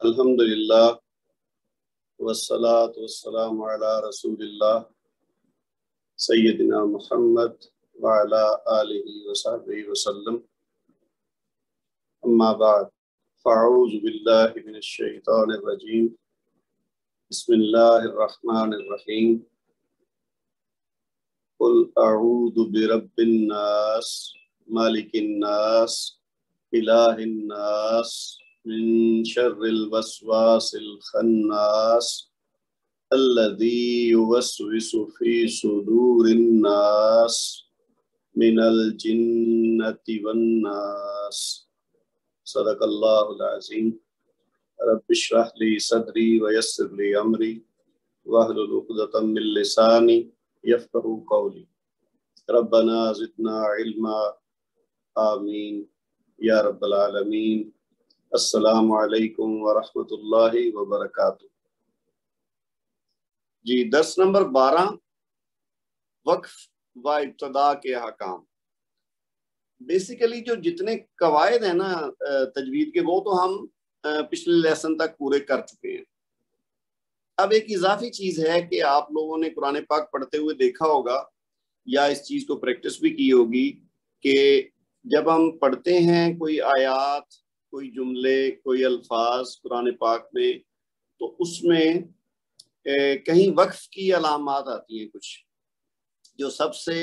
الحمدللہ والصلاة والسلام علی رسول اللہ سیدنا محمد وعلی آلہ وصحبہ وسلم، اما بعد فاعوذ باللہ من الشیطان الرجیم، بسم اللہ الرحمن الرحیم، قل اعوذ برب الناس مالک الناس الہ الناس من شر الوسواس الخناس الذي يوسوس في صدور الناس من الجنة والناس۔ صدق اللہ العظیم۔ رب اشرح لي صدری ويسر لي امری واحلل عقدۃ من لسانی یفقہوا قولی۔ ربنا زدنا علما، آمین یا رب العالمین۔ السلام علیکم ورحمۃ اللہ وبرکاتہ۔ جی، درس نمبر 12، وقف و ابتدا کے احکام۔ بیسیکلی جو جتنے قواعد ہیں نا تجوید کے، وہ تو ہم پچھلے لیسن تک پورے کر چکے ہیں۔ اب ایک اضافی چیز ہے کہ آپ لوگوں نے قرآن پاک پڑھتے ہوئے دیکھا ہوگا یا اس چیز کو پریکٹس بھی کی ہوگی کہ جب ہم پڑھتے ہیں کوئی آیات، کوئی جملے، کوئی الفاظ قرآن پاک میں، تو اس میں کہیں وقف کی علامات آتی ہیں۔ کچھ جو سب سے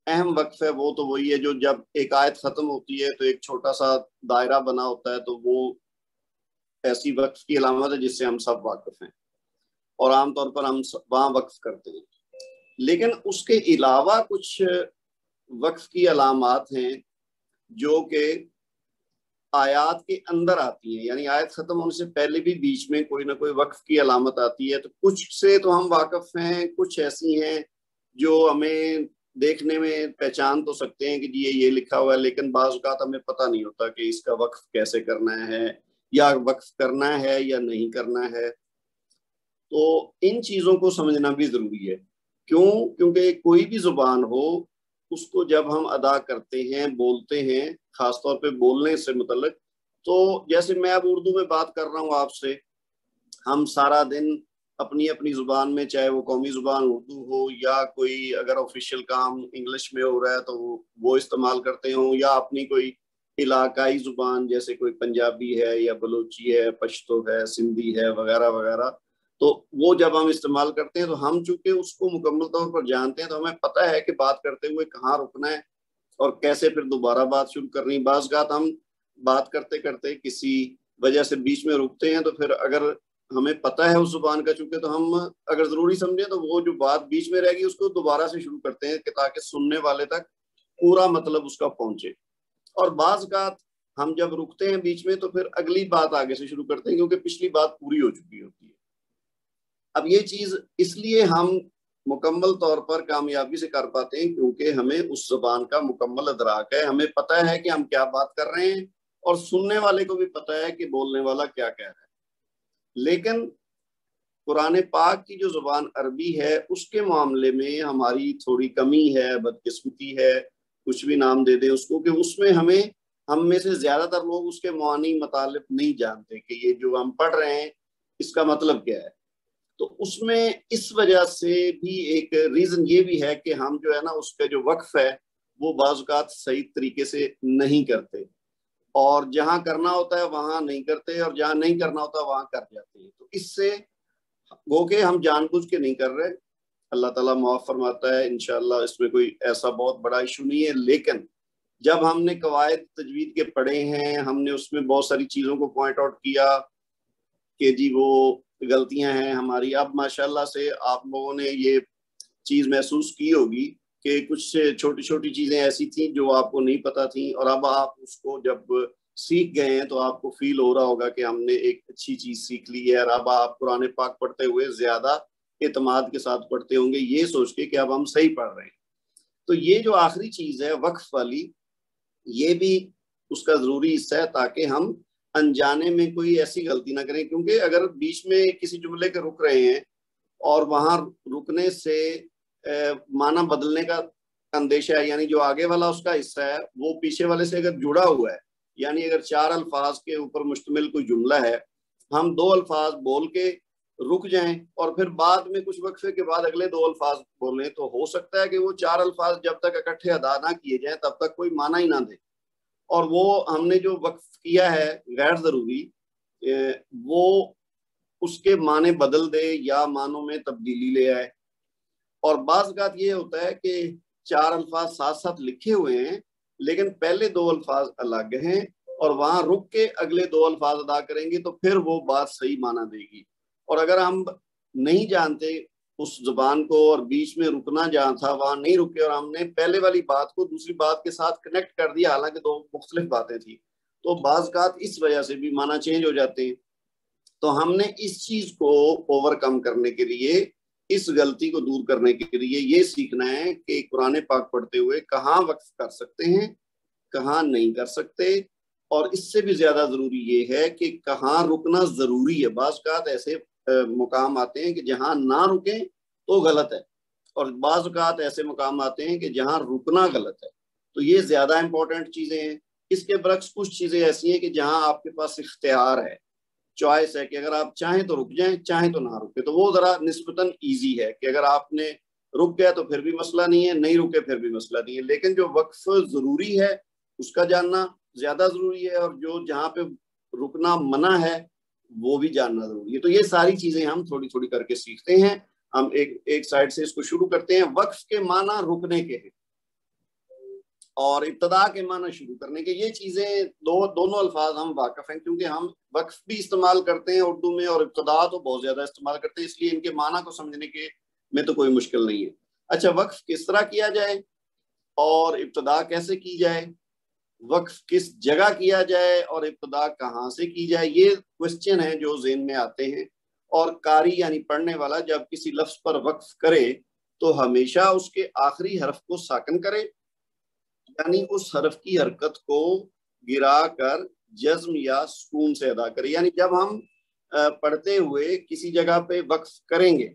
اہم وقف ہے وہ تو وہی ہے جو جب ایک آیت ختم ہوتی ہے تو ایک چھوٹا سا دائرہ بنا ہوتا ہے، تو وہ ایسی وقف کی علامت ہے جس سے ہم سب واقف ہیں اور عام طور پر ہم وہاں وقف کرتے ہیں۔ لیکن اس کے علاوہ کچھ وقف کی علامات ہیں جو کہ آیات کے اندر آتی ہیں، یعنی آیت ختم ہونے سے پہلے بھی بیچ میں کوئی نہ کوئی وقف کی علامت آتی ہے۔ تو کچھ سے تو ہم واقف ہیں، کچھ ایسی ہیں جو ہمیں دیکھنے میں پہچان تو سکتے ہیں کہ جی یہ لکھا ہوا ہے، لیکن بعض اوقات ہمیں پتہ نہیں ہوتا کہ اس کا وقف کیسے کرنا ہے، یا وقف کرنا ہے یا نہیں کرنا ہے۔ تو ان چیزوں کو سمجھنا بھی ضروری ہے۔ کیونکہ کوئی بھی زبان ہو، اس کو جب ہم ادا کرتے ہیں، بولتے ہیں، خاص طور پہ بولنے سے متعلق، تو جیسے میں اب اردو میں بات کر رہا ہوں آپ سے، ہم سارا دن اپنی اپنی زبان میں، چاہے وہ قومی زبان اردو ہو یا کوئی اگر آفیشیل کام انگلش میں ہو رہا ہے تو وہ استعمال کرتے ہوں، یا اپنی کوئی علاقائی زبان جیسے کوئی پنجابی ہے یا بلوچی ہے، پشتو ہے، سندھی ہے، وغیرہ وغیرہ، تو وہ جب ہم استعمال کرتے ہیں تو ہم چونکہ اس کو مکمل طور پر جانتے ہیں تو ہمیں پتہ ہے کہ بات کرتے ہوئے کہاں رکنا ہے اور کیسے پھر دوبارہ بات شروع کرنی۔ بعض اوقات ہم بات کرتے کرتے کسی وجہ سے بیچ میں رکتے ہیں، تو پھر اگر ہمیں پتہ ہے اس زبان کا چونکہ، تو ہم اگر ضروری سمجھیں تو وہ جو بات بیچ میں رہ گئی اس کو دوبارہ سے شروع کرتے ہیں کہ تاکہ سننے والے تک پورا مطلب اس کا پہنچے۔ اور بعض اوقات ہم جب رکتے ہیں بیچ میں تو پھر اگلی بات آگے سے شروع کرتے ہیں کیونکہ پچھلی بات پوری ہو چکی ہوتی ہے۔ اب یہ چیز اس لیے ہم مکمل طور پر کامیابی سے کر پاتے ہیں کیونکہ ہمیں اس زبان کا مکمل ادراک ہے، ہمیں پتہ ہے کہ ہم کیا بات کر رہے ہیں اور سننے والے کو بھی پتہ ہے کہ بولنے والا کیا کہہ رہا ہے۔ لیکن قرآن پاک کی جو زبان عربی ہے اس کے معاملے میں ہماری تھوڑی کمی ہے، بدقسمتی ہے، کچھ بھی نام دے دیں اس کو، کہ اس میں ہم میں سے زیادہ تر لوگ اس کے معانی مطالب نہیں جانتے کہ یہ جو ہم پڑھ رہے ہیں اس کا مطلب کیا ہے۔ تو اس میں اس وجہ سے بھی ایک ریزن یہ بھی ہے کہ ہم جو ہے نا اس کا جو وقف ہے وہ بعض اوقات صحیح طریقے سے نہیں کرتے، اور جہاں کرنا ہوتا ہے وہاں نہیں کرتے، اور جہاں نہیں کرنا ہوتا وہاں کر جاتے ہیں۔ تو اس سے گو کہ ہم جان بوجھ کے نہیں کر رہے، اللہ تعالیٰ معاف فرماتا ہے، انشاءاللہ اس میں کوئی ایسا بہت بڑا ایشو نہیں ہے۔ لیکن جب ہم نے قواعد تجوید کے پڑھے ہیں، ہم نے اس میں بہت ساری چیزوں کو پوائنٹ آؤٹ کیا کہ جی وہ غلطیاں ہیں ہماری۔ اب ماشاءاللہ سے آپ لوگوں نے یہ چیز محسوس کی ہوگی کہ کچھ چھوٹی چھوٹی چیزیں ایسی تھیں جو آپ کو نہیں پتہ تھیں، اور اب آپ اس کو جب سیکھ گئے ہیں تو آپ کو فیل ہو رہا ہوگا کہ ہم نے ایک اچھی چیز سیکھ لی ہے، اور اب آپ قرآن پاک پڑھتے ہوئے زیادہ اعتماد کے ساتھ پڑھتے ہوں گے، یہ سوچ کے کہ اب ہم صحیح پڑھ رہے ہیں۔ تو یہ جو آخری چیز ہے وقف والی، یہ بھی اس کا ضروری حصہ ہے تاکہ ہم انجانے میں کوئی ایسی غلطی نہ کریں، کیونکہ اگر بیچ میں کسی جملے کے رک رہے ہیں اور وہاں رکنے سے معنی بدلنے کا اندیشہ ہے، یعنی جو آگے والا اس کا حصہ ہے وہ پیچھے والے سے اگر جڑا ہوا ہے، یعنی اگر 4 الفاظ کے اوپر مشتمل کوئی جملہ ہے ہم دو الفاظ بول کے رک جائیں اور پھر بعد میں کچھ وقفے کے بعد اگلے دو الفاظ بولیں تو ہو سکتا ہے کہ وہ چار الفاظ جب تک اکٹھے ادا نہ کیے جائیں تب تک کوئی معنی ہی نہ دے، اور وہ ہم نے جو وقف کیا ہے غیر ضروری وہ اس کے معنی بدل دے یا معنوں میں تبدیلی لے آئے۔ اور بعض اوقات یہ ہوتا ہے کہ چار الفاظ ساتھ ساتھ لکھے ہوئے ہیں لیکن پہلے دو الفاظ الگ ہیں اور وہاں رک کے اگلے دو الفاظ ادا کریں گے تو پھر وہ بات صحیح معنی دے گی۔ اور اگر ہم نہیں جانتے اس زبان کو اور بیچ میں رکنا جہاں تھا وہاں نہیں رکے اور ہم نے پہلے والی بات کو دوسری بات کے ساتھ کنیکٹ کر دیا حالانکہ دو مختلف باتیں تھیں، تو بعض اوقات اس وجہ سے بھی معنی چینج ہو جاتے ہیں۔ تو ہم نے اس چیز کو اوور کم کرنے کے لیے، اس غلطی کو دور کرنے کے لیے یہ سیکھنا ہے کہ قرآن پاک پڑھتے ہوئے کہاں وقف کر سکتے ہیں، کہاں نہیں کر سکتے، اور اس سے بھی زیادہ ضروری یہ ہے کہ کہاں رکنا ضروری ہے۔ بعض اوقات ایسے مقام آتے ہیں کہ جہاں نہ رکیں تو غلط ہے، اور بعض اوقات ایسے مقام آتے ہیں کہ جہاں رکنا غلط ہے، تو یہ زیادہ امپورٹنٹ چیزیں ہیں۔ اس کے برعکس کچھ چیزیں ایسی ہیں کہ جہاں آپ کے پاس اختیار ہے، چوائس ہے کہ اگر آپ چاہیں تو رک جائیں، چاہیں تو نہ رکے، تو وہ ذرا نسبتاً ایزی ہے کہ اگر آپ نے رک گیا تو پھر بھی مسئلہ نہیں ہے، نہیں رکے پھر بھی مسئلہ نہیں ہے۔ لیکن جو وقف ضروری ہے اس کا جاننا زیادہ ضروری ہے، اور جو جہاں پہ رکنا منع ہے وہ بھی جاننا ضروری ہے۔ تو یہ ساری چیزیں ہم تھوڑی تھوڑی کر کے سیکھتے ہیں۔ ہم ایک سائڈ سے اس کو شروع کرتے ہیں۔ وقف کے معنی رکنے کے ہیں اور ابتدا کے معنی شروع کرنے کے۔ یہ چیزیں دونوں الفاظ ہم واقف ہیں کیونکہ ہم وقف بھی استعمال کرتے ہیں اردو میں اور ابتدا تو بہت زیادہ استعمال کرتے ہیں، اس لیے ان کے معنی کو سمجھنے کے میں تو کوئی مشکل نہیں ہے۔ اچھا، وقف کس طرح کیا جائے اور ابتدا کیسے کی جائے، وقف کس جگہ کیا جائے اور ابتدا کہاں سے کی جائے، یہ کوشچن ہیں جو ذہن میں آتے ہیں۔ اور قاری یعنی پڑھنے والا جب کسی لفظ پر وقف کرے تو ہمیشہ اس کے آخری حرف کو ساکن کرے، یعنی اس حرف کی حرکت کو گرا کر جزم یا سکون سے ادا کرے۔ یعنی جب ہم پڑھتے ہوئے کسی جگہ پہ وقف کریں گے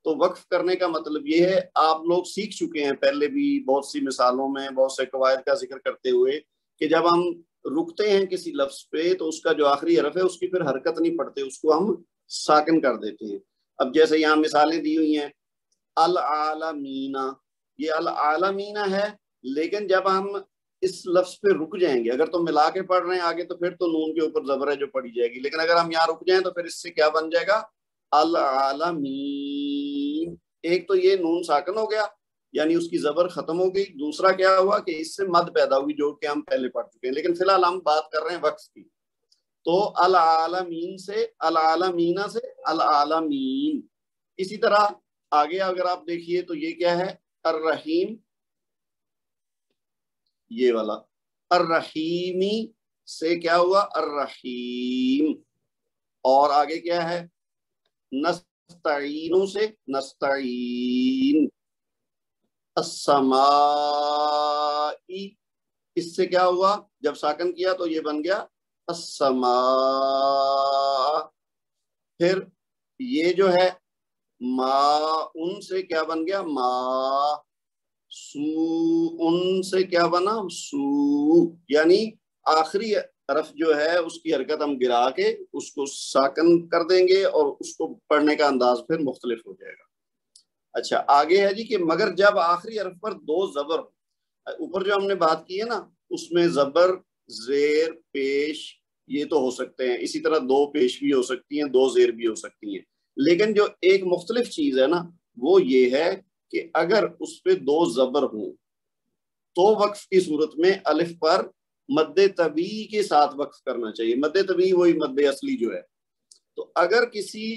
تو وقف کرنے کا مطلب یہ ہے، آپ لوگ سیکھ چکے ہیں پہلے بھی بہت سی مثالوں میں بہت سے قواعد کا ذکر کرتے ہوئے کہ جب ہم رکتے ہیں کسی لفظ پہ تو اس کا جو آخری حرف ہے اس کی پھر حرکت نہیں پڑتے، اس کو ہم ساکن کر دیتے ہیں۔ اب جیسے یہاں مثالیں دی ہوئی ہیں العالمین، یہ العالمین ہے، لیکن جب ہم اس لفظ پہ رک جائیں گے، اگر تو ملا کے پڑھ رہے ہیں آگے تو پھر تو نون کے اوپر زبر ہے جو پڑھی جائے گی، لیکن اگر ہم یہاں رک جائیں تو پھر اس سے کیا بن جائے گا، العالمین۔ ایک تو یہ نون ساکن ہو گیا یعنی اس کی زبر ختم ہو گئی، دوسرا کیا ہوا کہ اس سے مد پیدا ہوئی جو کہ ہم پہلے پڑھ چکے ہیں، لیکن فی الحال ہم بات کر رہے ہیں وقف کی۔ تو العالمین سے العالمین سے العالمین۔ اسی طرح آگے اگر آپ دیکھیے تو یہ کیا ہے، الرحیم، یہ والا الرحیمی سے کیا ہوا، الرحیم۔ اور آگے کیا ہے، نستعین سے نستعین، السماء، اس سے کیا ہوا، جب ساکن کیا تو یہ بن گیا السماء۔ پھر یہ جو ہے ما ان سے کیا بن گیا ما، سو ان سے کیا بنا سو، یعنی آخری حرف جو ہے اس کی حرکت ہم گرا کے اس کو ساکن کر دیں گے اور اس کو پڑھنے کا انداز پھر مختلف ہو جائے گا۔ اچھا آگے ہے جی کہ مگر جب آخری حرف پر دو زبر، اوپر جو ہم نے بات کی ہے نا اس میں زبر، زیر، پیش یہ تو ہو سکتے ہیں، اسی طرح دو پیش بھی ہو سکتی ہیں، دو زیر بھی ہو سکتی ہیں، لیکن جو ایک مختلف چیز ہے نا وہ یہ ہے کہ اگر اس پہ دو زبر ہوں تو وقف کی صورت میں الف پر مد طبیعی کے ساتھ وقف کرنا چاہیے۔ مد طبیعی وہی مد اصلی جو ہے۔ تو اگر کسی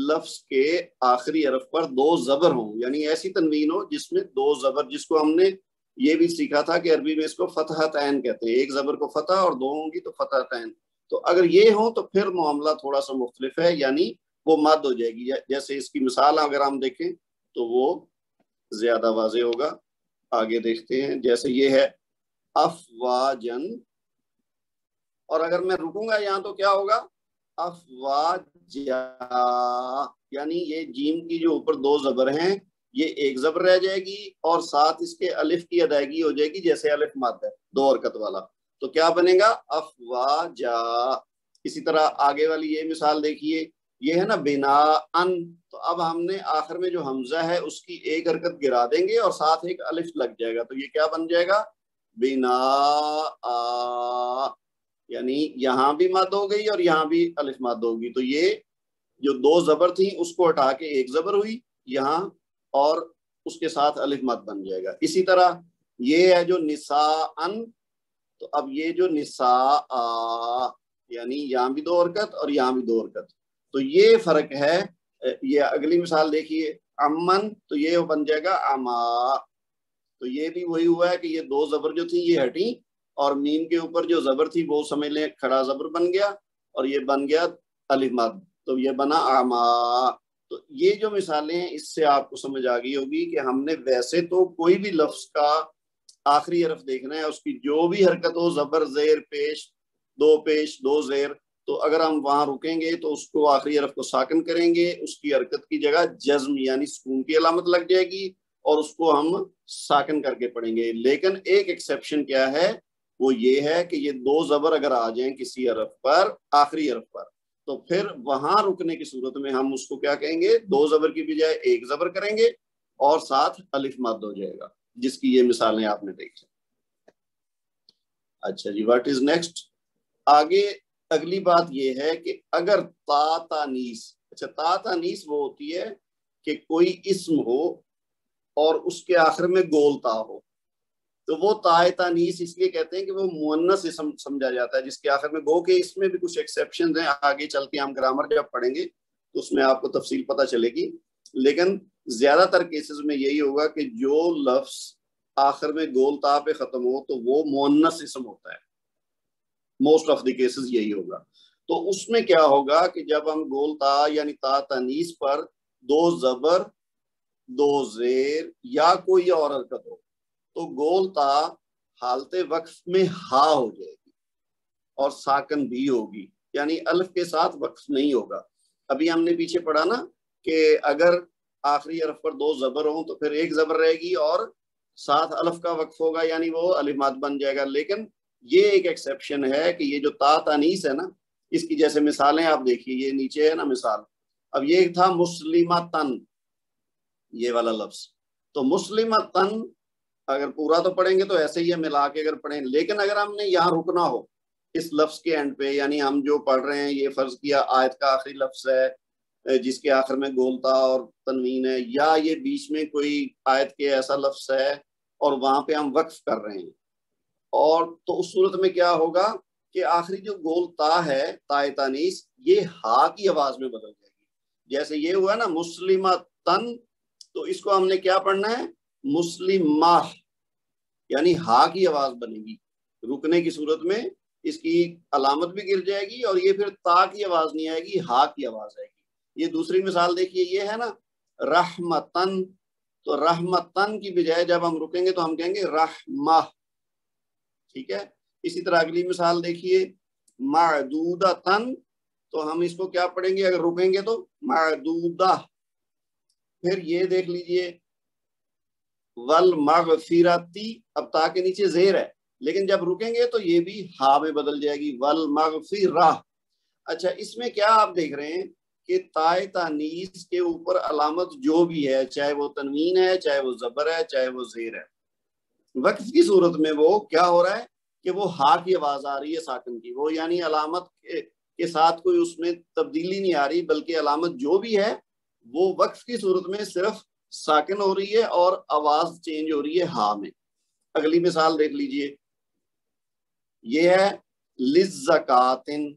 لفظ کے آخری حرف پر دو زبر ہوں، یعنی ایسی تنوین ہو جس میں دو زبر، جس کو ہم نے یہ بھی سیکھا تھا کہ عربی میں اس کو فتحتین کہتے ہیں، ایک زبر کو فتح اور دو ہوں گی تو فتحتین، تو اگر یہ ہوں تو پھر معاملہ تھوڑا سا مختلف ہے، یعنی وہ مد ہو جائے گی۔ جیسے اس کی مثال اگر ہم دیکھیں تو وہ زیادہ واضح ہوگا۔ آگے دیکھتے ہیں، جیسے یہ ہے افواجن، اور اگر میں رکوں گا یہاں تو کیا ہوگا افواجا، یعنی یہ جیم کی جو اوپر دو زبر ہیں یہ ایک زبر رہ جائے گی اور ساتھ اس کے الف کی ادائیگی ہو جائے گی جیسے الف مد ہے دو حرکت والا، تو کیا بنے گا افواجا۔ اسی طرح آگے والی یہ مثال دیکھیے، یہ ہے نا بنا ان، تو اب ہم نے آخر میں جو حمزہ ہے اس کی ایک حرکت گرا دیں گے اور ساتھ ایک الف لگ جائے گا، تو یہ کیا بن جائے گا؟ بنا آ، یعنی یہاں بھی مد ہو گئی اور یہاں بھی الف مد ہوگی، تو یہ جو دو زبر تھی اس کو ہٹا کے ایک زبر ہوئی یہاں اور اس کے ساتھ الف مد بن جائے گا۔ اسی طرح یہ ہے جو نساء، تو اب یہ جو نساء یعنی یہاں بھی دو حرکت اور یہاں بھی دو حرکت، تو یہ فرق ہے۔ یہ اگلی مثال دیکھیے، امن، تو یہ بن جائے گا اما، تو یہ بھی وہی ہوا ہے کہ یہ دو زبر جو تھی یہ ہٹی اور میم کے اوپر جو زبر تھی وہ سمجھ لیں کھڑا زبر بن گیا اور یہ بن گیا الف مد، تو یہ بنا اما۔ تو یہ جو مثالیں ہیں اس سے آپ کو سمجھ آ گئی ہوگی کہ ہم نے ویسے تو کوئی بھی لفظ کا آخری حرف دیکھنا ہے، اس کی جو بھی حرکت ہو، زبر زیر پیش دو زیر، تو اگر ہم وہاں رکیں گے تو اس کو آخری حرف کو ساکن کریں گے، اس کی حرکت کی جگہ جزم یعنی سکون کی علامت لگ جائے گی اور اس کو ہم ساکن کر کے پڑھیں گے۔ لیکن ایک ایکسیپشن کیا ہے، وہ یہ ہے کہ یہ دو زبر اگر آ جائیں کسی حرف پر آخری حرف پر، تو پھر وہاں رکنے کی صورت میں ہم اس کو کیا کہیں گے، دو زبر کی بجائے ایک زبر کریں گے اور ساتھ الف مد ہو جائے گا، جس کی یہ مثالیں آپ نے دیکھی۔ اچھا جی، واٹ از نیکسٹ؟ آگے اگلی بات یہ ہے کہ اگر تا تانیس، اچھا تا تانیس وہ ہوتی ہے کہ کوئی اسم ہو اور اس کے آخر میں گول تا ہو، تو وہ تائے تانیس اس لیے کہتے ہیں کہ وہ مؤنث اسم سمجھا جاتا ہے جس کے آخر میں گو، کہ اس میں بھی کچھ ایکسیپشنز ہیں، آگے چل کے ہم گرامر جب پڑھیں گے تو اس میں آپ کو تفصیل پتہ چلے گی، لیکن زیادہ تر کیسز میں یہی ہوگا کہ جو لفظ آخر میں گول تا پہ ختم ہو تو وہ مؤنث اسم ہوتا ہے، موسٹ آف دی کیسز یہی ہوگا۔ تو اس میں کیا ہوگا کہ جب ہم گول تا یعنی تا تانیس پر دو زبر دو زیر یا کوئی اور حرکت ہو تو گول تا حالت وقف میں ہا ہو جائے گی اور ساکن بھی ہوگی، یعنی الف کے ساتھ وقف نہیں ہوگا۔ ابھی ہم نے پیچھے پڑھا نا کہ اگر آخری حرف پر دو زبر ہوں تو پھر ایک زبر رہے گی اور ساتھ الف کا وقف ہوگا، یعنی وہ الف ماد بن جائے گا۔ لیکن یہ ایک ایکسیپشن ہے کہ یہ جو تا تانیس ہے نا، اس کی جیسے مثالیں آپ دیکھیے، یہ نیچے ہے نا مثال، اب یہ تھا مسلمتن یہ والا لفظ، تو مسلمتن اگر پورا تو پڑھیں گے تو ایسے ہی ہے ملا کے اگر پڑھیں، لیکن اگر ہم نے یہاں رکنا ہو اس لفظ کے اینڈ پہ، یعنی ہم جو پڑھ رہے ہیں یہ فرض کیا آیت کا آخری لفظ ہے جس کے آخر میں گولتا اور تنوین ہے، یا یہ بیچ میں کوئی آیت کے ایسا لفظ ہے اور وہاں پہ ہم وقف کر رہے ہیں، اور تو اس صورت میں کیا ہوگا کہ آخری جو گول تا ہے تائے تانیس یہ ہا کی آواز میں بدل جائے گی، جیسے یہ ہوا نا مسلمتن، تو اس کو ہم نے کیا پڑھنا ہے مسلمہ، یعنی ہا کی آواز بنے گی، رکنے کی صورت میں اس کی علامت بھی گر جائے گی اور یہ پھر تا کی آواز نہیں آئے گی، ہا کی آواز آئے گی۔ یہ دوسری مثال دیکھیے، یہ ہے نا رحمتن، تو رحمتن کی بجائے جب ہم رکیں گے تو ہم کہیں گے رحمہ، ٹھیک ہے۔ اسی طرح اگلی مثال دیکھیے معدودتن، تو ہم اس کو کیا پڑھیں گے اگر رکیں گے تو معدودہ۔ پھر یہ دیکھ لیجئے والمغفرتی، اب تا کے نیچے زیر ہے لیکن جب رکیں گے تو یہ بھی ہا میں بدل جائے گی، والمغفرہ۔ اچھا اس میں کیا آپ دیکھ رہے ہیں کہ تائے تانیس کے اوپر علامت جو بھی ہے، چاہے وہ تنوین ہے، چاہے وہ زبر ہے، چاہے وہ زیر ہے، وقف کی صورت میں وہ کیا ہو رہا ہے کہ وہ ہا کی آواز آ رہی ہے ساکن کی، وہ یعنی علامت کے ساتھ کوئی اس میں تبدیلی نہیں آ رہی، بلکہ علامت جو بھی ہے وہ وقف کی صورت میں صرف ساکن ہو رہی ہے اور آواز چینج ہو رہی ہے ہا میں۔ اگلی مثال دیکھ لیجئے، یہ ہے للزکاتن،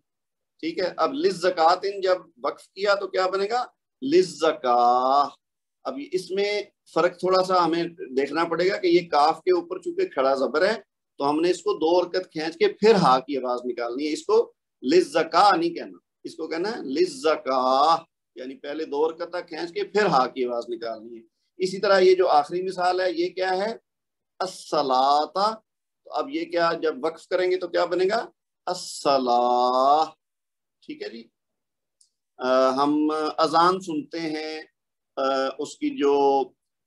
ٹھیک ہے۔ اب للزکاتن جب وقف کیا تو کیا بنے گا للزکا۔ اب اس میں فرق تھوڑا سا ہمیں دیکھنا پڑے گا کہ یہ کاف کے اوپر چونکہ کھڑا زبر ہے تو ہم نے اس کو دو حرکت کھینچ کے پھر ہا کی آواز نکالنی ہے، اس کو للزکا نہیں کہنا، اس کو کہنا ہے للزکا، یعنی پہلے دو حرکت تک کھینچ کے پھر ہا کی آواز نکالنی ہے۔ اسی طرح یہ جو آخری مثال ہے یہ کیا ہے الصلاۃ، تو اب یہ کیا جب وقف کریں گے تو کیا بنے گا الصلاۃ، ٹھیک ہے جی۔ ہم اذان سنتے ہیں، اس کی جو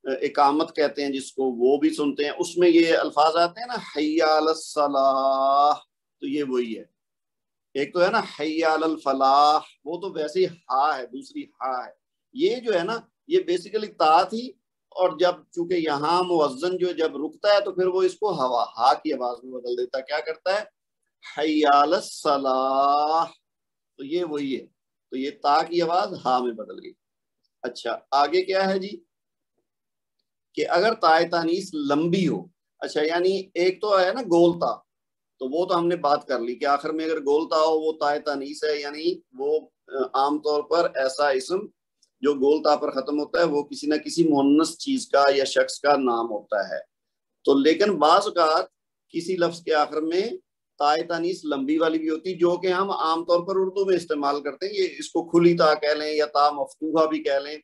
اقامت کہتے ہیں جس کو، وہ بھی سنتے ہیں، اس میں یہ الفاظ آتے ہیں نا حی علی الصلاۃ، تو یہ وہی ہے۔ ایک تو ہے نا حی علی الفلاح، وہ تو ویسے ہی ہا ہے، دوسری ہا ہے. یہ جو ہے نا یہ بیسیکلی تا تھی، اور جب چونکہ یہاں موزن جو جب رکتا ہے تو پھر وہ اس کو ہا کی آواز میں بدل دیتا ہے. کیا کرتا ہے؟ حی علی الصلاح. تو یہ وہی ہے، تو یہ تا کی آواز ہا میں بدل گئی. اچھا آگے کیا ہے جی کہ اگر تائے تانیث لمبی ہو. اچھا یعنی ایک تو ہے نا گول تا، تو وہ تو ہم نے بات کر لی کہ آخر میں اگر گول تا ہو وہ تائے تانیث ہے، یعنی وہ عام طور پر ایسا اسم جو گول تا پر ختم ہوتا ہے وہ کسی نہ کسی مؤنث چیز کا یا شخص کا نام ہوتا ہے. تو لیکن بعض اوقات کسی لفظ کے آخر میں تائے تانیث لمبی والی بھی ہوتی، جو کہ ہم عام طور پر اردو میں استعمال کرتے ہیں. یہ اس کو کھلی تا کہہ لیں یا تا مفتوحہ بھی کہہ لیں،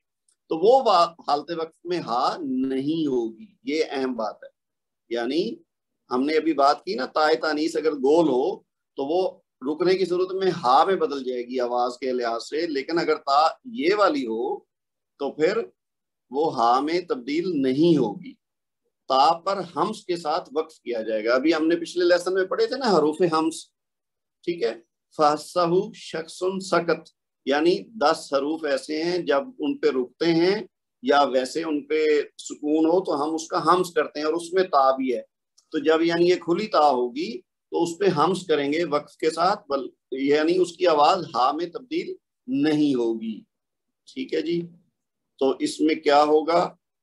تو وہ حالت وقت میں ہا نہیں ہوگی. یہ اہم بات ہے. یعنی ہم نے ابھی بات کی نا تائے تانیث اگر گول ہو تو وہ رکنے کی صورت میں ہا میں بدل جائے گی آواز کے لحاظ سے، لیکن اگر تا یہ والی ہو تو پھر وہ ہا میں تبدیل نہیں ہوگی. تا پر ہمس کے ساتھ وقف کیا جائے گا. ابھی ہم نے پچھلے لیسن میں پڑھے تھے نا حروف ہمس، ٹھیک ہے. فَحَسَّهُ شَخْصٌ سَكَتَ، یعنی 10 حروف ایسے ہیں جب ان پہ رکتے ہیں یا ویسے ان پہ سکون ہو تو ہم اس کا ہمس کرتے ہیں، اور اس میں تا بھی ہے. تو جب یعنی یہ کھلی تا ہوگی تو اس پہ ہمس کریں گے وقف کے ساتھ، یعنی اس کی آواز ہا میں تبدیل نہیں ہوگی. ٹھیک ہے جی. تو اس میں کیا ہوگا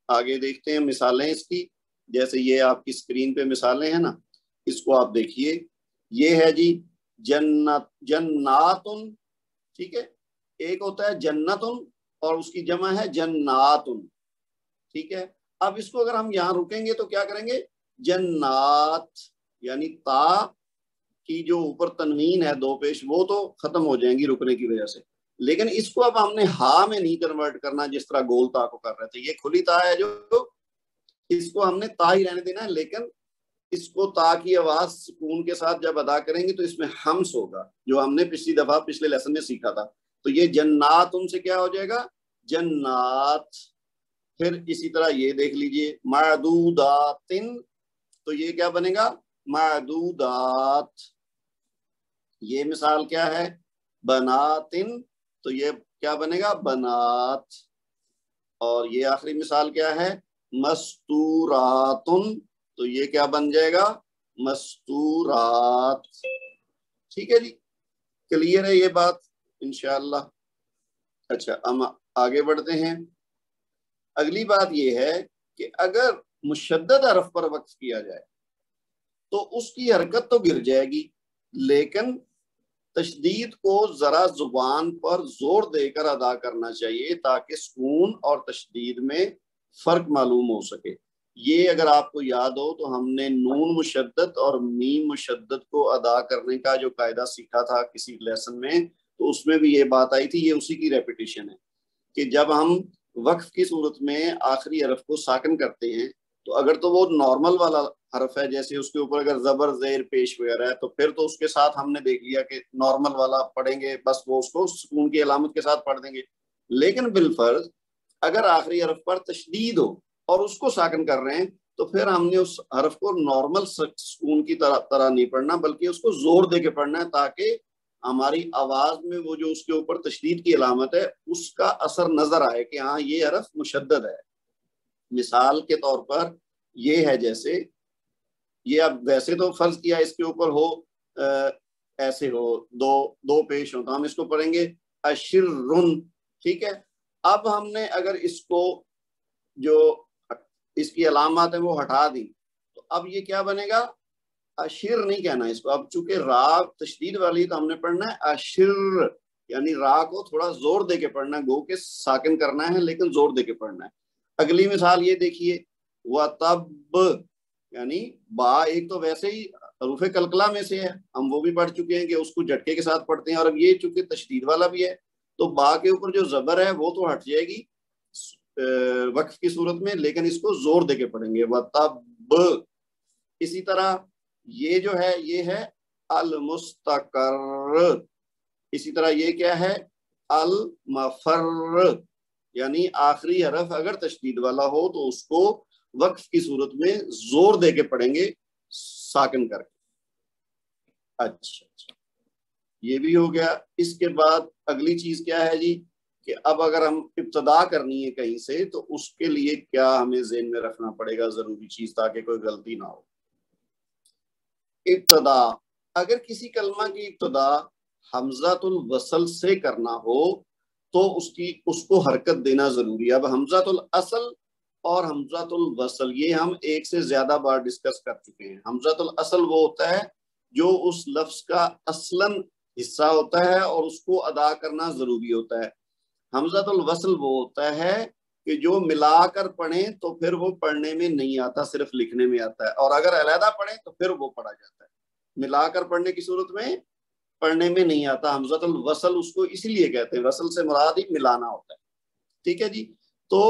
آگے دیکھتے ہیں مثالیں اس کی. جیسے یہ آپ کی اسکرین پہ مثالیں ہیں نا، اس کو آپ دیکھیے. یہ ہے جی جناتن، ٹھیک ہے. ایک ہوتا ہے جنتن اور اس کی جمع ہے جناتن، ٹھیک ہے. اب اس کو اگر ہم یہاں رکیں گے تو کیا کریں گے؟ جنات، یعنی تا کی جو اوپر تنوین ہے دو پیش وہ تو ختم ہو جائیں گی رکنے کی وجہ سے، لیکن اس کو اب ہم نے ہا میں نہیں کنورٹ کرنا جس طرح گول تا کو کر رہے تھے. یہ کھلی تا ہے جو اس کو ہم نے تا ہی رہنے دینا ہے، لیکن اس کو تا کی آواز سکون کے ساتھ جب ادا کریں گے تو اس میں ہمس ہوگا، جو ہم نے پچھلی دفعہ پچھلے لیسن میں سیکھا تھا. تو یہ جنات ان سے کیا ہو جائے گا؟ جنات. پھر اسی طرح یہ دیکھ لیجئے معدوداتن، تو یہ کیا بنے گا؟ معدودات. یہ مثال کیا ہے؟ بناتن، تو یہ کیا بنے گا؟ بنات. اور یہ آخری مثال کیا ہے؟ مستوراتن، تو یہ کیا بن جائے گا؟ مستورات. ٹھیک ہے جی، کلیئر ہے یہ بات انشاءاللہ. اچھا ہم آگے بڑھتے ہیں. اگلی بات یہ ہے کہ اگر مشدد حرف پر وقف کیا جائے تو اس کی حرکت تو گر جائے گی، لیکن تشدید کو ذرا زبان پر زور دے کر ادا کرنا چاہیے تاکہ سکون اور تشدید میں فرق معلوم ہو سکے. یہ اگر آپ کو یاد ہو تو ہم نے نون مشدد اور میم مشدد کو ادا کرنے کا جو قاعدہ سیکھا تھا کسی لیسن میں، تو اس میں بھی یہ بات آئی تھی. یہ اسی کی ریپیٹیشن ہے کہ جب ہم وقف کی صورت میں آخری حرف کو ساکن کرتے ہیں تو اگر تو وہ نارمل والا حرف ہے، جیسے اس کے اوپر اگر زبر زیر پیش وغیرہ ہے، تو پھر تو اس کے ساتھ ہم نے دیکھ لیا کہ نارمل والا پڑھیں گے، بس وہ اس کو سکون کی علامت کے ساتھ پڑھ دیں گے. لیکن بالفرض اگر آخری حرف پر تشدید ہو اور اس کو ساکن کر رہے ہیں تو پھر ہم نے اس حرف کو نارمل سکون کی طرح نہیں پڑھنا، بلکہ اس کو زور دے کے پڑھنا ہے تاکہ ہماری آواز میں وہ جو اس کے اوپر تشدید کی علامت ہے اس کا اثر نظر آئے کہ ہاں یہ حرف مشدد ہے. مثال کے طور پر یہ ہے، جیسے یہ اب ویسے تو فرض کیا اس کے اوپر ہو ایسے ہو دو پیش ہو تو ہم اس کو پڑھیں گے اشرن، ٹھیک ہے. اب ہم نے اگر اس کو جو اس کی علامات ہیں وہ ہٹا دی تو اب یہ کیا بنے گا؟ اشر نہیں کہنا اس کو. اب چونکہ را تشدید والی تو ہم نے پڑھنا ہے اشر، یعنی را کو تھوڑا زور دے کے پڑھنا ہے، گو کے ساکن کرنا ہے لیکن زور دے کے پڑھنا ہے. اگلی مثال یہ دیکھیے وَتَبْ، یعنی با ایک تو ویسے ہی حروف کلکلہ میں سے ہے، ہم وہ بھی پڑھ چکے ہیں کہ اس کو جھٹکے کے ساتھ پڑھتے ہیں، اور اب یہ چونکہ تشدید والا بھی ہے تو با کے اوپر جو زبر ہے وہ تو ہٹ جائے گی وقف کی صورت میں، لیکن اس کو زور دے کے پڑھیں گے وَتَبْ. اسی طرح یہ جو ہے یہ ہے المستقر. اسی طرح یہ کیا ہے؟ المفر، یعنی آخری حرف اگر تشدید والا ہو تو اس کو وقف کی صورت میں زور دے کے پڑھیں گے ساکن کر کے. اچھا یہ بھی ہو گیا. اس کے بعد اگلی چیز کیا ہے جی کہ اب اگر ہم ابتدا کرنی ہے کہیں سے تو اس کے لیے کیا ہمیں ذہن میں رکھنا پڑے گا ضروری چیز تاکہ کوئی غلطی نہ ہو. ابتدا, اگر کسی کلمہ کی ابتدا حمزۃ الوصل سے کرنا ہو تو اس کو حرکت دینا ضروری ہے. اب حمزۃ الاصل اور حمزۃ الوصل یہ ہم ایک سے زیادہ بار ڈسکس کر چکے ہیں. حمزۃ الاصل وہ ہوتا ہے جو اس لفظ کا اصلاً حصہ ہوتا ہے اور اس کو ادا کرنا ضروری ہوتا ہے. حمزۃ الوصل وہ ہوتا ہے کہ جو ملا کر پڑھیں تو پھر وہ پڑھنے میں نہیں آتا, صرف لکھنے میں آتا ہے, اور اگر علیحدہ پڑھیں تو پھر وہ پڑھا جاتا ہے. ملا کر پڑھنے کی صورت میں پڑھنے میں نہیں آتا. حمزۃ الوصل اس کو اسی لیے کہتے ہیں, وصل سے مراد ہی ملانا ہوتا ہے. ٹھیک ہے جی. تو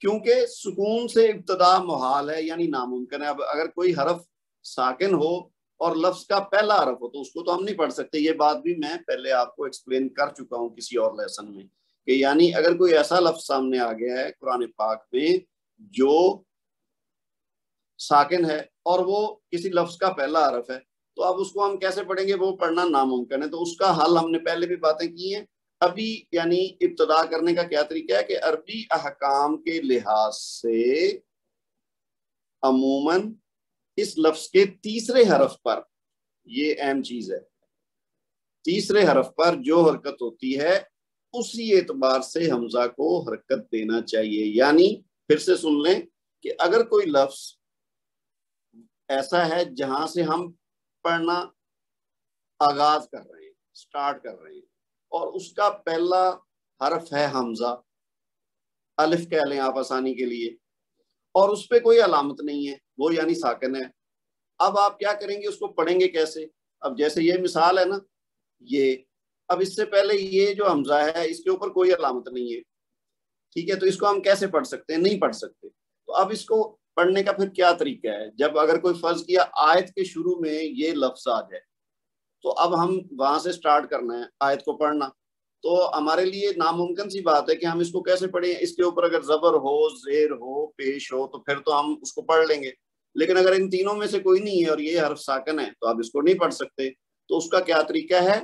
کیونکہ سکون سے ابتدا محال ہے یعنی ناممکن ہے. اب اگر کوئی حرف ساکن ہو اور لفظ کا پہلا حرف ہو تو اس کو تو ہم نہیں پڑھ سکتے. یہ بات بھی میں پہلے آپ کو ایکسپلین کر چکا ہوں کسی اور لیسن میں کہ یعنی اگر کوئی ایسا لفظ سامنے آ گیا ہے قرآن پاک میں جو ساکن ہے اور وہ کسی لفظ کا پہلا حرف ہے تو اب اس کو ہم کیسے پڑھیں گے, وہ پڑھنا ناممکن ہے. تو اس کا حل ہم نے پہلے بھی باتیں کی ہیں. ابھی یعنی ابتدا کرنے کا کیا طریقہ ہے کہ عربی احکام کے لحاظ سے عموماً اس لفظ کے تیسرے حرف پر, یہ اہم چیز ہے, تیسرے حرف پر جو حرکت ہوتی ہے اسی اعتبار سے حمزہ کو حرکت دینا چاہیے. یعنی پھر سے سن لیں کہ اگر کوئی لفظ ایسا ہے جہاں سے ہم پڑھنا آغاز کر رہے ہیں, سٹارٹ کر رہے ہیں, اور اس کا پہلا حرف ہے حمزہ, الف کہہ لیں آپ آسانی کے لیے, اور اس پہ کوئی علامت نہیں ہے, وہ یعنی ساکن ہے. اب آپ کیا کریں گے, اس کو پڑھیں گے کیسے؟ اب جیسے یہ مثال ہے نا, یہ اب اس سے پہلے یہ جو حمزہ ہے اس کے اوپر کوئی علامت نہیں ہے. ٹھیک ہے, تو اس کو ہم کیسے پڑھ سکتے ہیں؟ نہیں پڑھ سکتے. تو اب اس کو پڑھنے کا پھر کیا طریقہ ہے؟ جب اگر کوئی فرض کیا آیت کے شروع میں یہ لفظ آ جائے تو اب ہم وہاں سے سٹارٹ کرنا ہے آیت کو پڑھنا, تو ہمارے لیے ناممکن سی بات ہے کہ ہم اس کو کیسے پڑھیں. اس کے اوپر اگر زبر ہو, زیر ہو, پیش ہو تو پھر تو ہم اس کو پڑھ لیں گے, لیکن اگر ان تینوں میں سے کوئی نہیں ہے اور یہ حرف ساکن ہے تو آپ اس کو نہیں پڑھ سکتے. تو اس کا کیا طریقہ ہے,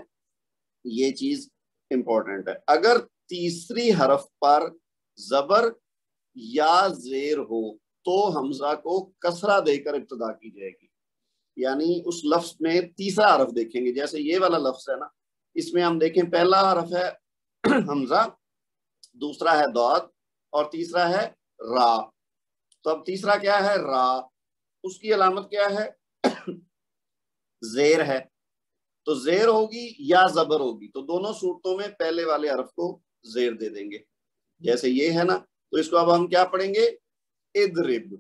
یہ چیز امپورٹنٹ ہے. اگر تیسری حرف پر زبر یا زیر ہو تو حمزہ کو کسرہ دے کر ابتدا کی جائے گی. یعنی اس لفظ میں تیسرا حرف دیکھیں گے, جیسے یہ والا لفظ ہے نا, اس میں ہم دیکھیں پہلا حرف ہے حمزہ, دوسرا ہے ضاد اور تیسرا ہے را. تو اب تیسرا کیا ہے؟ را. اس کی علامت کیا ہے؟ زیر ہے. تو زیر ہوگی یا زبر ہوگی, تو دونوں صورتوں میں پہلے والے حرف کو زیر دے دیں گے. جیسے یہ ہے نا, تو اس کو اب ہم کیا پڑھیں گے؟ اضرب.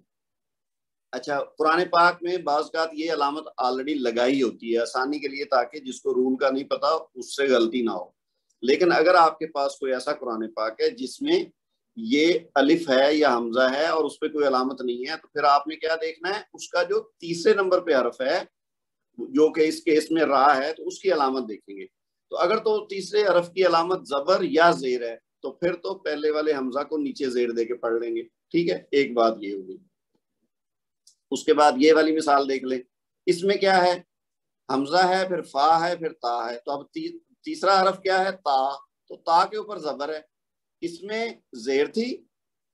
اچھا, قرآن پاک میں بعض اوقات یہ علامت آلریڈی لگائی ہوتی ہے آسانی کے لیے تاکہ جس کو رول کا نہیں پتا اس سے غلطی نہ ہو. لیکن اگر آپ کے پاس کوئی ایسا قرآن پاک ہے جس میں یہ الف ہے یا حمزہ ہے اور اس پہ کوئی علامت نہیں ہے تو پھر آپ نے کیا دیکھنا ہے, اس کا جو تیسرے نمبر پہ حرف ہے جو کہ اس کیس میں را ہے تو اس کی علامت دیکھیں گے. تو اگر تو تیسرے حرف کی علامت زبر یا زیر ہے تو پھر تو پہلے والے حمزہ کو نیچے زیر دے کے پڑھ لیں گے. ٹھیک ہے, ایک بات یہ ہوگی. اس کے بعد یہ والی مثال دیکھ لیں, اس میں کیا ہے؟ حمزہ ہے, پھر فا ہے, پھر تا ہے. تو اب تیسرا حرف کیا ہے؟ تا. تو تا کے اوپر زبر ہے, اس میں زیر تھی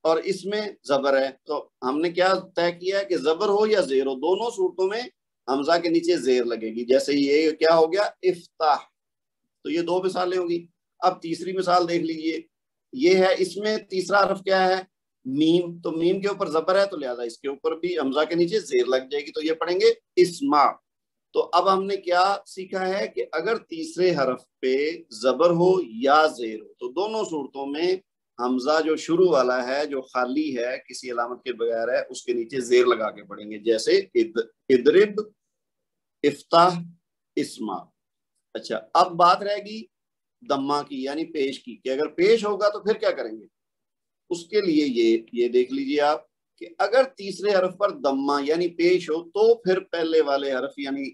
اور اس میں زبر ہے. تو ہم نے کیا طے کیا کہ زبر ہو یا زیر ہو دونوں صورتوں میں حمزہ کے نیچے زیر لگے گی. جیسے یہ کیا ہو گیا؟ افتح. تو یہ دو مثالیں ہوگی. اب تیسری مثال دیکھ لیجئے, یہ ہے, اس میں تیسرا حرف کیا ہے؟ میم. تو میم کے اوپر زبر ہے تو لہذا اس کے اوپر بھی حمزہ کے نیچے زیر لگ جائے گی. تو یہ پڑھیں گے اسما. تو اب ہم نے کیا سیکھا ہے کہ اگر تیسرے حرف پہ زبر ہو یا زیر ہو تو دونوں صورتوں میں حمزہ جو شروع والا ہے جو خالی ہے کسی علامت کے بغیر ہے اس کے نیچے زیر لگا کے پڑھیں گے. جیسے اضرب, افتح, اسما. اچھا, اب بات رہے گی دمہ کی یعنی پیش کی, کہ اگر پیش ہوگا تو پھر کیا کریں گے. اس کے لیے یہ دیکھ لیجئے آپ کہ اگر تیسرے حرف پر دمہ یعنی پیش ہو تو پھر پہلے والے حرف یعنی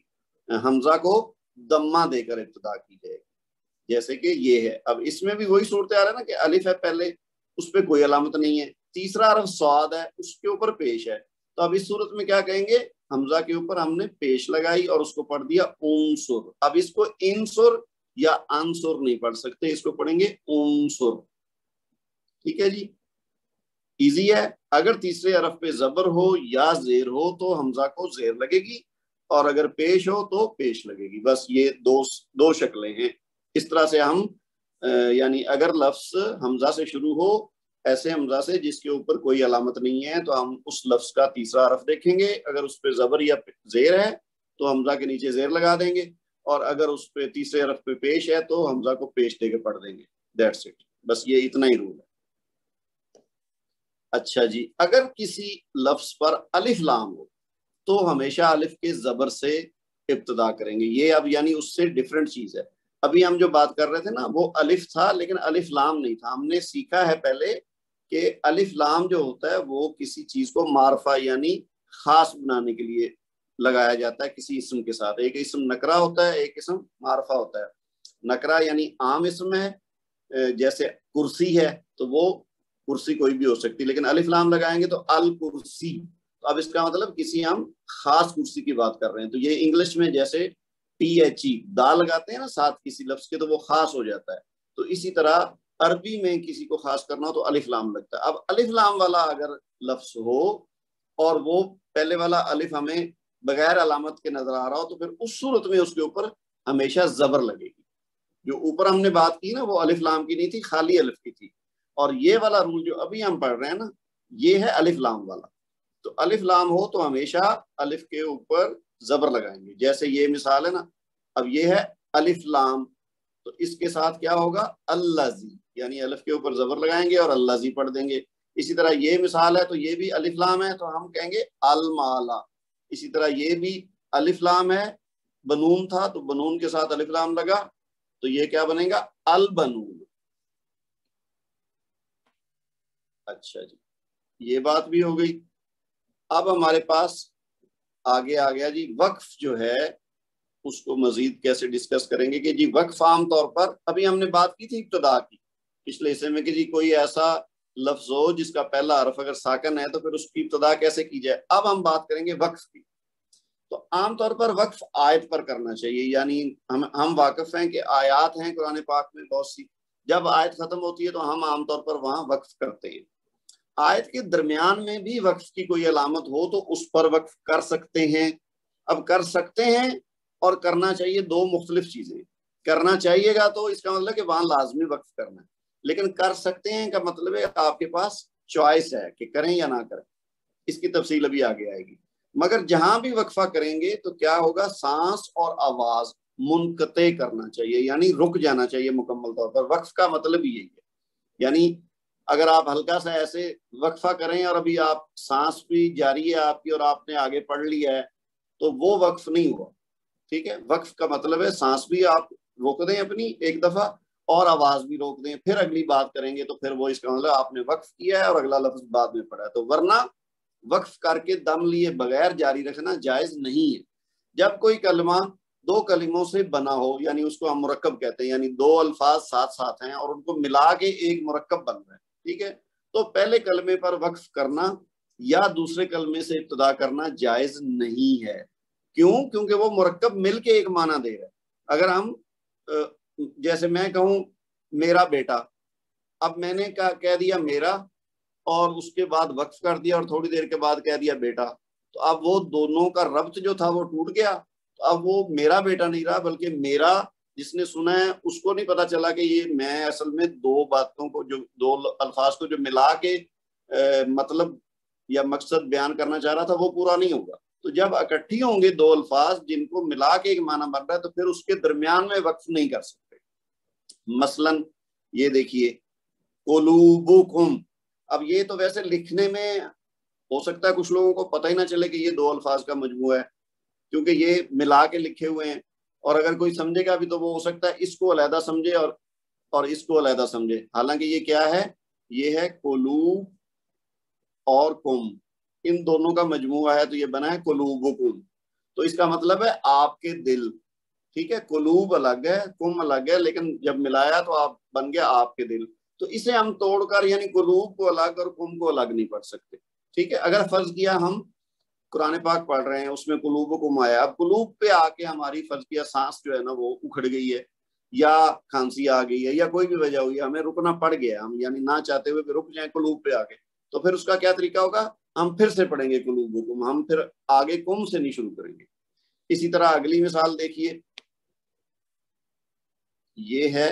حمزہ کو دمہ دے کر ابتدا کی جائے. جیسے کہ یہ ہے, اب اس میں بھی وہی صورتحال ہے نا کہ الف ہے پہلے, اس پہ کوئی علامت نہیں ہے. تیسرا حرف صاد ہے, اس کے اوپر پیش ہے. تو اب اس صورت میں کیا کہیں گے؟ حمزہ کے اوپر ہم نے پیش لگائی اور اس کو پڑھ دیا انصر. اب اس کو انصر یا انصر نہیں پڑھ سکتے، اس کو پڑھیں گے انصر. ٹھیک ہے جی، ایزی ہے. اگر تیسرے حرف پہ زبر ہو یا زیر ہو تو حمزہ کو زیر لگے گی، اور اگر پیش ہو تو پیش لگے گی. بس یہ دو شکلیں ہیں. اس طرح سے ہم یعنی اگر لفظ حمزہ سے شروع ہو، ایسے حمزہ سے جس کے اوپر کوئی علامت نہیں ہے، تو ہم اس لفظ کا تیسرا حرف دیکھیں گے. اگر اس پہ زبر یا زیر ہے تو حمزہ کے نیچے زیر لگا دیں گے، اور اگر اس پہ تیسرے حرف پہ پیش ہے تو حمزہ کو پیش دے کے پڑھ دیں گے. That's it. بس یہ اتنا ہی رول ہے. اچھا جی، اگر کسی لفظ پر الف لام ہو تو ہمیشہ الف کے زبر سے ابتدا کریں گے. یہ اب یعنی اس سے ڈیفرنٹ چیز ہے. ابھی ہم جو بات کر رہے تھے نا وہ الف تھا، لیکن الف لام نہیں تھا. ہم نے سیکھا ہے پہلے کہ الف لام جو ہوتا ہے وہ کسی چیز کو معرفہ یعنی خاص بنانے کے لیے لگایا جاتا ہے کسی اسم کے ساتھ. ایک اسم نکرہ ہوتا ہے، ایک اسم معرفہ ہوتا ہے. نکرہ یعنی عام اسم ہے، جیسے کرسی ہے تو وہ کرسی کوئی بھی ہو سکتی، لیکن الف لام لگائیں گے تو الکرسی. تو اب اس کا مطلب کسی ہم خاص کرسی کی بات کر رہے ہیں. تو یہ انگلش میں جیسے THE دا لگاتے ہیں نا ساتھ کسی لفظ کے تو وہ خاص ہو جاتا ہے. تو اسی طرح عربی میں کسی کو خاص کرنا ہو تو الف لام لگتا ہے. اب الف لام والا اگر لفظ ہو اور وہ پہلے والا الف ہمیں بغیر علامت کے نظر آ رہا ہو تو پھر اس صورت میں اس کے اوپر ہمیشہ زبر لگے گی. جو اوپر ہم نے بات کی نا وہ الف لام کی نہیں تھی، خالی الف کی تھی. اور یہ والا رول جو ابھی ہم پڑھ رہے ہیں نا یہ ہے الف لام والا. تو الف لام ہو تو ہمیشہ الف کے اوپر زبر لگائیں گے. جیسے یہ مثال ہے نا، اب یہ ہے الف لام، تو اس کے ساتھ کیا ہوگا الذی، یعنی الف کے اوپر زبر لگائیں گے اور الذی پڑھ دیں گے. اسی طرح یہ مثال ہے تو یہ بھی الف لام ہے تو ہم کہیں گے المالا. اسی طرح یہ بھی الف لام ہے، بنون تھا تو بنون کے ساتھ الف لام لگا تو یہ کیا بنے گا البنون. اچھا جی، یہ بات بھی ہو گئی. اب ہمارے پاس آگے آ گیا جی وقف جو ہے اس کو مزید کیسے ڈسکس کریں گے. کہ جی وقف عام طور پر ابھی ہم نے بات کی تھی ابتدا کی پچھلے حصے میں کہ جی کوئی ایسا لفظ ہو جس کا پہلا حرف اگر ساکن ہے تو پھر اس کی ابتدا کیسے کی جائے. اب ہم بات کریں گے وقف کی. تو عام طور پر وقف آیت پر کرنا چاہیے. یعنی ہم واقف ہیں کہ آیات ہیں قرآن پاک میں بہت سی، جب آیت ختم ہوتی ہے تو ہم عام طور پر وہاں وقف کرتے ہیں. آیت کے درمیان میں بھی وقف کی کوئی علامت ہو تو اس پر وقف کر سکتے ہیں. اب کر سکتے ہیں اور کرنا چاہیے دو مختلف چیزیں. کرنا چاہیے گا تو اس کا مطلب کہ وہاں لازمی وقف کرنا ہے، لیکن کر سکتے ہیں کا مطلب ہے آپ کے پاس چوائس ہے کہ کریں یا نہ کریں. اس کی تفصیل ابھی آگے آئے گی. مگر جہاں بھی وقفہ کریں گے تو کیا ہوگا، سانس اور آواز منقطع کرنا چاہیے، یعنی رک جانا چاہیے مکمل طور پر. وقف کا مطلب یہی ہے. یعنی اگر آپ ہلکا سا ایسے وقفہ کریں اور ابھی آپ سانس بھی جاری ہے آپ کی اور آپ نے آگے پڑھ لیا ہے تو وہ وقف نہیں ہوا. ٹھیک ہے، وقف کا مطلب ہے سانس بھی آپ روک دیں اپنی ایک دفعہ اور آواز بھی روک دیں، پھر اگلی بات کریں گے تو پھر وہ اس کا مطلب آپ نے وقف کیا ہے اور اگلا لفظ بعد میں پڑھا ہے. تو ورنہ وقف کر کے دم لیے بغیر جاری رکھنا جائز نہیں ہے. جب کوئی کلمہ دو کلموں سے بنا ہو یعنی اس کو ہم مرکب کہتے ہیں، یعنی دو الفاظ ساتھ ساتھ ہیں اور ان کو ملا کے ایک مرکب بن رہا ہے، ٹھیک ہے، تو پہلے کلمے پر وقف کرنا یا دوسرے کلمے سے ابتدا کرنا جائز نہیں ہے. کیوں؟ کیونکہ وہ مرکب مل کے ایک معنی دے رہا ہے. اگر ہم جیسے میں کہوں میرا بیٹا، اب میں نے کہہ دیا میرا اور اس کے بعد وقف کر دیا اور تھوڑی دیر کے بعد کہہ دیا بیٹا، تو اب وہ دونوں کا ربط جو تھا وہ ٹوٹ گیا. تو اب وہ میرا بیٹا نہیں رہا بلکہ میرا جس نے سنا ہے اس کو نہیں پتا چلا کہ یہ میں اصل میں دو باتوں کو جو دو الفاظ کو جو ملا کے مطلب یا مقصد بیان کرنا چاہ رہا تھا وہ پورا نہیں ہوگا. تو جب اکٹھی ہوں گے دو الفاظ جن کو ملا کے ایک معنی بن رہا ہے تو پھر اس کے درمیان میں وقف نہیں کر سکتے. مثلا یہ دیکھیے قلوبکم، اب یہ تو ویسے لکھنے میں ہو سکتا ہے کچھ لوگوں کو پتہ ہی نہ چلے کہ یہ دو الفاظ کا مجموعہ ہے کیونکہ یہ ملا کے لکھے ہوئے ہیں، اور اگر کوئی سمجھے گا بھی تو وہ ہو سکتا ہے اس کو علیحدہ سمجھے اور اس کو علیحدہ سمجھے. حالانکہ یہ کیا ہے، یہ ہے قلوب اور کم، ان دونوں کا مجموعہ ہے تو یہ بنا ہے قلوبکم. تو اس کا مطلب ہے آپ کے دل. ٹھیک ہے، قلوب الگ ہے کم الگ ہے، لیکن جب ملایا تو آپ بن گیا آپ کے دل. تو اسے ہم توڑ کر یعنی قلوب کو الگ اور کم کو الگ نہیں پڑھ سکتے. ٹھیک ہے، اگر فرض کیا ہم قرآن پاک پڑھ رہے ہیں اس میں قلوبکم آیا، اب قلوب پہ آ کے ہماری فرض کیا سانس جو ہے نا وہ اکھڑ گئی ہے یا کھانسی آ گئی ہے یا کوئی بھی وجہ ہوئی ہے, ہمیں رکنا پڑ گیا, ہم یعنی نہ چاہتے ہوئے رک جائیں قلوب پہ آ کے, تو پھر اس کا کیا طریقہ ہوگا, ہم پھر سے پڑھیں گے قلوبکم, ہم پھر آگے کم سے نہیں شروع کریں گے. اسی طرح اگلی مثال دیکھیے, یہ ہے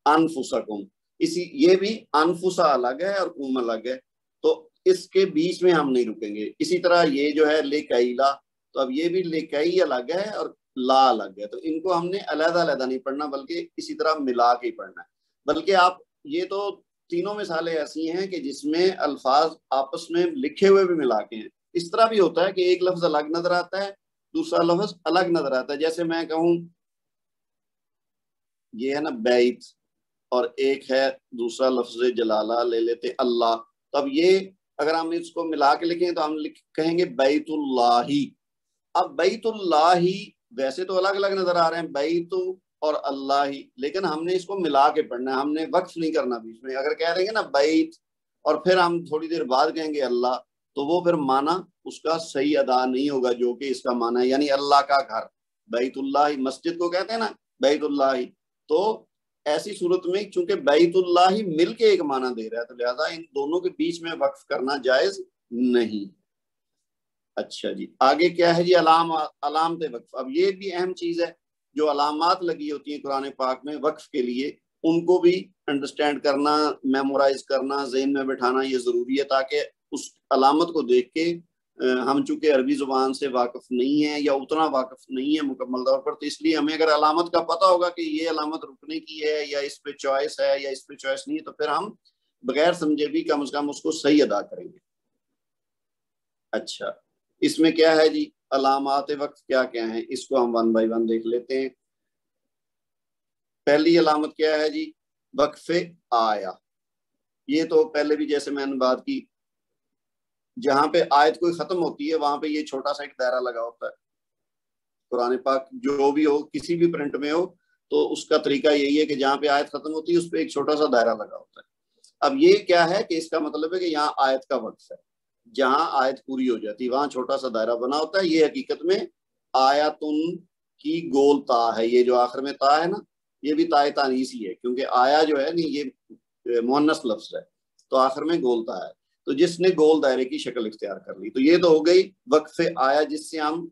انفسکم, یہ بھی انفسا الگ ہے اور قوم الگ ہے, تو اس کے بیچ میں ہم نہیں رکیں گے. اسی طرح یہ جو ہے لکیلا, تو اب یہ بھی لکئی الگ ہے اور لا الگ ہے, تو ان کو ہم نے علیحدہ علیحدہ نہیں پڑھنا بلکہ اسی طرح ملا کے ہی پڑھنا ہے. بلکہ آپ یہ تو تینوں مثالیں ایسی ہیں کہ جس میں الفاظ آپس میں لکھے ہوئے بھی ملا کے ہیں. اس طرح بھی ہوتا ہے کہ ایک لفظ الگ نظر آتا ہے, دوسرا لفظ الگ نظر آتا ہے. جیسے میں کہوں یہ ہے نا بیت, اور ایک ہے دوسرا لفظ جلالہ لے لیتے اللہ, تو اب یہ اگر ہم اس کو ملا کے لکھیں تو ہم کہیں گے بیت اللہ. اب بیت اللہ ویسے تو الگ الگ نظر آ رہے ہیں بیت اور اللہ, لیکن ہم نے اس کو ملا کے پڑھنا ہے, ہم نے وقف نہیں کرنا بیچ میں. اگر کہہ دیں گے نا بیت اور پھر ہم تھوڑی دیر بعد کہیں گے اللہ, تو وہ پھر معنی اس کا صحیح ادا نہیں ہوگا جو کہ اس کا معنی ہے, یعنی اللہ کا گھر. بیت اللہ مسجد کو کہتے ہیں نا بیت اللہ, تو ایسی صورت میں چونکہ بیت اللہ مل کے ایک معنی دے رہا ہے, تو لہذا ان دونوں کے بیچ میں وقف کرنا جائز نہیں. اچھا جی, آگے کیا ہے جی, علامت وقف. اب یہ بھی اہم چیز ہے, جو علامات لگی ہوتی ہیں قرآن پاک میں وقف کے لیے, ان کو بھی انڈرسٹینڈ کرنا, میمورائز کرنا, ذہن میں بٹھانا یہ ضروری ہے, تاکہ اس علامت کو دیکھ کے ہم چونکہ عربی زبان سے واقف نہیں ہیں یا اتنا واقف نہیں ہے مکمل طور پر, تو اس لیے ہمیں اگر علامت کا پتہ ہوگا کہ یہ علامت رکنے کی ہے یا اس پہ چوائس ہے یا اس پہ چوائس نہیں ہے, تو پھر ہم بغیر سمجھے بھی کم از کم اس کو صحیح ادا کریں گے. اچھا, اس میں کیا ہے جی, علامات وقف کیا کیا ہیں, اس کو ہم ون بائی ون دیکھ لیتے ہیں. پہلی علامت کیا ہے جی, وقف آیا. یہ تو پہلے بھی جیسے میں نے بات کی, جہاں پہ آیت کوئی ختم ہوتی ہے وہاں پہ یہ چھوٹا سا ایک دائرہ لگا ہوتا ہے. قرآن پاک جو بھی ہو, کسی بھی پرنٹ میں ہو, تو اس کا طریقہ یہی ہے کہ جہاں پہ آیت ختم ہوتی ہے اس پہ ایک چھوٹا سا دائرہ لگا ہوتا ہے. اب یہ کیا ہے کہ اس کا مطلب ہے کہ یہاں آیت کا وقف ہے, جہاں آیت پوری ہو جاتی وہاں چھوٹا سا دائرہ بنا ہوتا ہے. یہ حقیقت میں آیاتن کی گول تا ہے, یہ جو آخر میں تا ہے نا, یہ بھی تائے تانیث ہی ہے, کیونکہ آیا جو ہے نا یہ مؤنث لفظ ہے, تو آخر میں گول تا ہے, تو جس نے گول دائرے کی شکل اختیار کر لی. تو یہ تو ہو گئی وقف آیا, جس سے ہم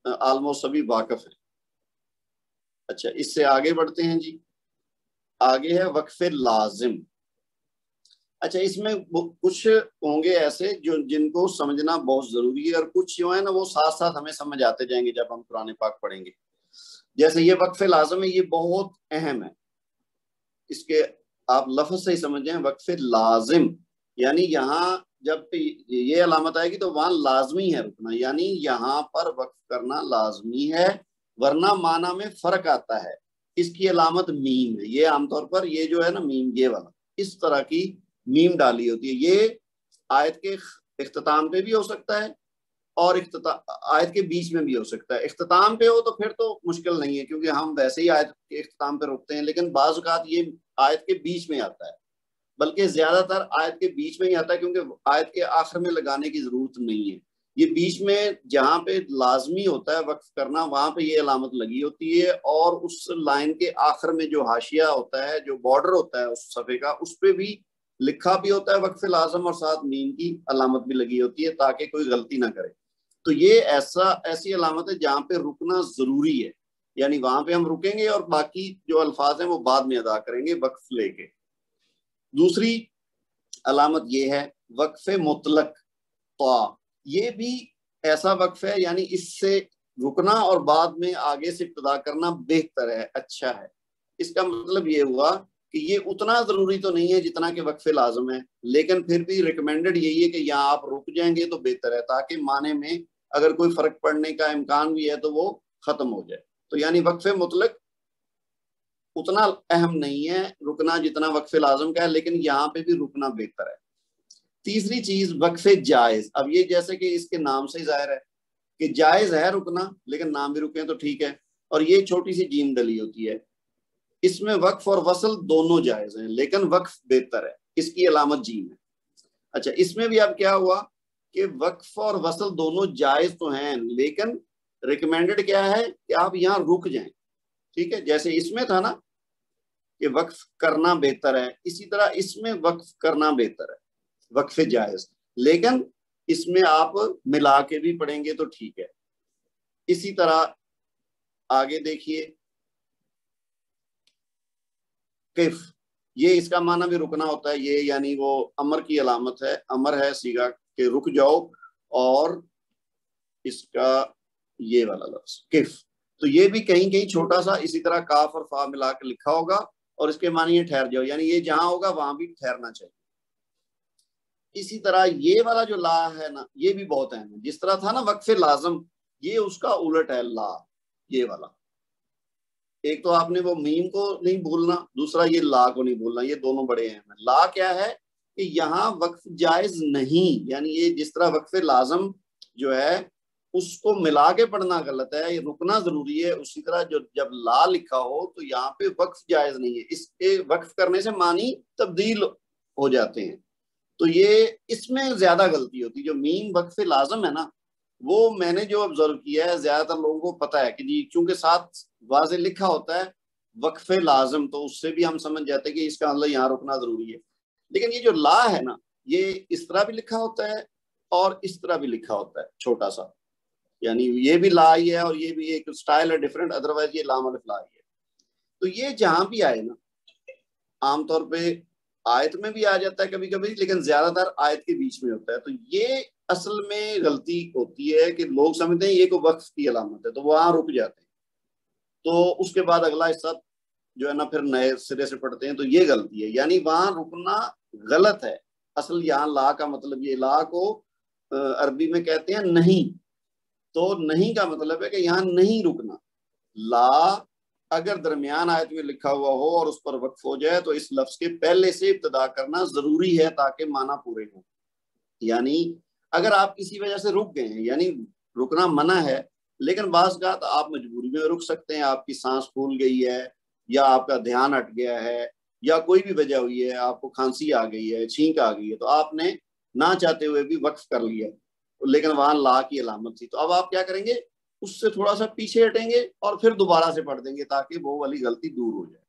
آلموسٹ سبھی واقف ہیں. اچھا, اس سے آگے بڑھتے ہیں جی. آگے ہے وقف لازم. اچھا, اس میں کچھ ہوں گے ایسے جن کو سمجھنا بہت ضروری ہے, اور کچھ جو ہے نا وہ ساتھ ساتھ ہمیں سمجھ آتے جائیں گے جب ہم قرآن پاک پڑھیں گے. جیسے یہ وقف لازم ہے, یہ بہت اہم ہے, اس کے آپ لفظ سے ہی سمجھیں, وقف لازم یعنی یہاں جب یہ علامت آئے گی تو وہاں لازمی ہے رکنا, یعنی یہاں پر وقف کرنا لازمی ہے, ورنہ معنی میں فرق آتا ہے. اس کی علامت میم ہے, یہ عام طور پر یہ جو ہے نا میم, یہ والا اس طرح کی میم ڈالی ہوتی ہے. یہ آیت کے اختتام پہ بھی ہو سکتا ہے اور آیت کے بیچ میں بھی ہو سکتا ہے. اختتام پہ ہو تو پھر تو مشکل نہیں ہے, کیونکہ ہم ویسے ہی آیت کے اختتام پہ روکتے ہیں, لیکن بعض اوقات یہ آیت کے بیچ میں آتا ہے, بلکہ زیادہ تر آیت کے بیچ میں ہی آتا ہے, کیونکہ آیت کے آخر میں لگانے کی ضرورت نہیں ہے. یہ بیچ میں جہاں پہ لازمی ہوتا ہے وقف کرنا, وہاں پہ یہ علامت لگی ہوتی ہے, اور اس لائن کے آخر میں جو حاشیہ ہوتا ہے, جو بارڈر ہوتا ہے اس صفحے کا, اس پہ بھی لکھا بھی ہوتا ہے وقف لازم, اور ساتھ میم کی علامت بھی لگی ہوتی ہے تاکہ کوئی غلطی نہ کرے. تو یہ ایسی علامت ہے جہاں پہ رکنا ضروری ہے, یعنی وہاں پہ ہم رکیں گے اور باقی جو الفاظ ہیں وہ بعد میں ادا کریں گے وقف لے کے. دوسری علامت یہ ہے وقف مطلق طا. یہ بھی ایسا وقف ہے, یعنی اس سے رکنا اور بعد میں آگے سے ابتدا کرنا بہتر ہے, اچھا ہے. اس کا مطلب یہ ہوا کہ یہ اتنا ضروری تو نہیں ہے جتنا کہ وقف لازم ہے, لیکن پھر بھی ریکمینڈڈ یہی ہے کہ یہاں آپ رک جائیں گے تو بہتر ہے, تاکہ معنی میں اگر کوئی فرق پڑنے کا امکان بھی ہے تو وہ ختم ہو جائے. تو یعنی وقف مطلق اتنا اہم نہیں ہے رکنا جتنا وقف لازم کا ہے, لیکن یہاں پہ بھی رکنا بہتر ہے. تیسری چیز وقف جائز. اب یہ جیسے کہ اس کے نام سے ظاہر ہے کہ جائز ہے رکنا, لیکن نام بھی رکیں تو ٹھیک ہے, اور یہ چھوٹی سی جیم ڈلی ہوتی ہے. اس میں وقف اور وصل دونوں جائز ہیں, لیکن وقف بہتر ہے, اس کی علامت جیم ہے. اچھا, اس میں بھی اب کیا ہوا کہ وقف اور وصل دونوں جائز تو ہیں, لیکن ریکمینڈڈ کیا ہے کہ آپ یہاں رک جائیں. ٹھیک ہے, جیسے اس میں تھا نا کہ وقف کرنا بہتر ہے, اسی طرح اس میں وقف کرنا بہتر ہے, وقف جائز, لیکن اس میں آپ ملا کے بھی پڑھیں گے تو ٹھیک ہے. اسی طرح آگے دیکھیے کف, یہ اس کا معنی بھی رکنا ہوتا ہے, یہ یعنی وہ امر کی علامت ہے, امر ہے سیگا کہ رک جاؤ, اور اس کا یہ والا لفظ کف, تو یہ بھی کہیں کہیں چھوٹا سا اسی طرح کاف اور فا ملا کے لکھا ہوگا, اور اس کے معنی یہ ٹھہر جاؤ, یعنی یہ جہاں ہوگا وہاں بھی ٹھہرنا چاہیے. اسی طرح یہ والا جو لا ہے نا, یہ بھی بہت اہم ہے. جس طرح تھا نا وقف لازم, یہ اس کا الٹ ہے لا, یہ والا. ایک تو آپ نے وہ میم کو نہیں بھولنا, دوسرا یہ لا کو نہیں بھولنا, یہ دونوں بڑے اہم ہیں. لا کیا ہے کہ یہاں وقف جائز نہیں, یعنی یہ جس طرح وقف لازم جو ہے اس کو ملا کے پڑھنا غلط ہے, یہ رکنا ضروری ہے, اسی طرح جو جب لا لکھا ہو تو یہاں پہ وقف جائز نہیں ہے. اس کے وقف کرنے سے معنی تبدیل ہو جاتے ہیں, تو یہ اس میں زیادہ غلطی ہوتی ہے. جو میم وقف لازم ہے نا, وہ میں نے جو آبزرو کیا ہے زیادہ تر لوگوں کو پتا ہے کہ جی چونکہ ساتھ واضح لکھا ہوتا ہے وقف لازم, تو اس سے بھی ہم سمجھ جاتے ہیں کہ اس کا مطلب یہاں رکنا ضروری ہے. لیکن یہ جو لا ہے نا, یہ اس طرح بھی لکھا ہوتا ہے اور اس طرح بھی لکھا ہوتا ہے چھوٹا سا, یعنی یہ بھی لا ہی ہے اور یہ بھی ایک سٹائل ہے ڈیفرنٹ, ادروائز یہ لام الف لا ہی ہے. تو یہ جہاں بھی آئے نا, عام طور پہ آیت میں بھی آ جاتا ہے کبھی کبھی, لیکن زیادہ تر آیت کے بیچ میں ہوتا ہے. تو یہ اصل میں غلطی ہوتی ہے کہ لوگ سمجھتے ہیں یہ کوئی وقف کی علامت ہے, تو وہاں رک جاتے ہیں, تو اس کے بعد اگلا حصہ جو ہے نا پھر نئے سرے سے پڑھتے ہیں. تو یہ غلطی ہے, یعنی وہاں رکنا غلط ہے. اصل یہاں لا کا مطلب, یہ لا کو عربی میں کہتے ہیں نہیں, تو نہیں کا مطلب ہے کہ یہاں نہیں رکنا. لا اگر درمیان آیت میں لکھا ہوا ہو اور اس پر وقف ہو جائے تو اس لفظ کے پہلے سے ابتدا کرنا ضروری ہے تاکہ معنی پورے ہوں. یعنی اگر آپ کسی وجہ سے رک گئے ہیں, یعنی رکنا منع ہے, لیکن بعض اوقات آپ مجبوری میں رک سکتے ہیں, آپ کی سانس پھول گئی ہے, یا آپ کا دھیان ہٹ گیا ہے, یا کوئی بھی وجہ ہوئی ہے, آپ کو کھانسی آ گئی ہے, چھینک آ گئی ہے, تو آپ نے نہ چاہتے ہوئے بھی وقف کر لیا, لیکن وہاں لا کی علامت تھی. تو اب آپ کیا کریں گے, اس سے تھوڑا سا پیچھے ہٹیں گے اور پھر دوبارہ سے پڑھ دیں گے تاکہ وہ والی غلطی دور ہو جائے.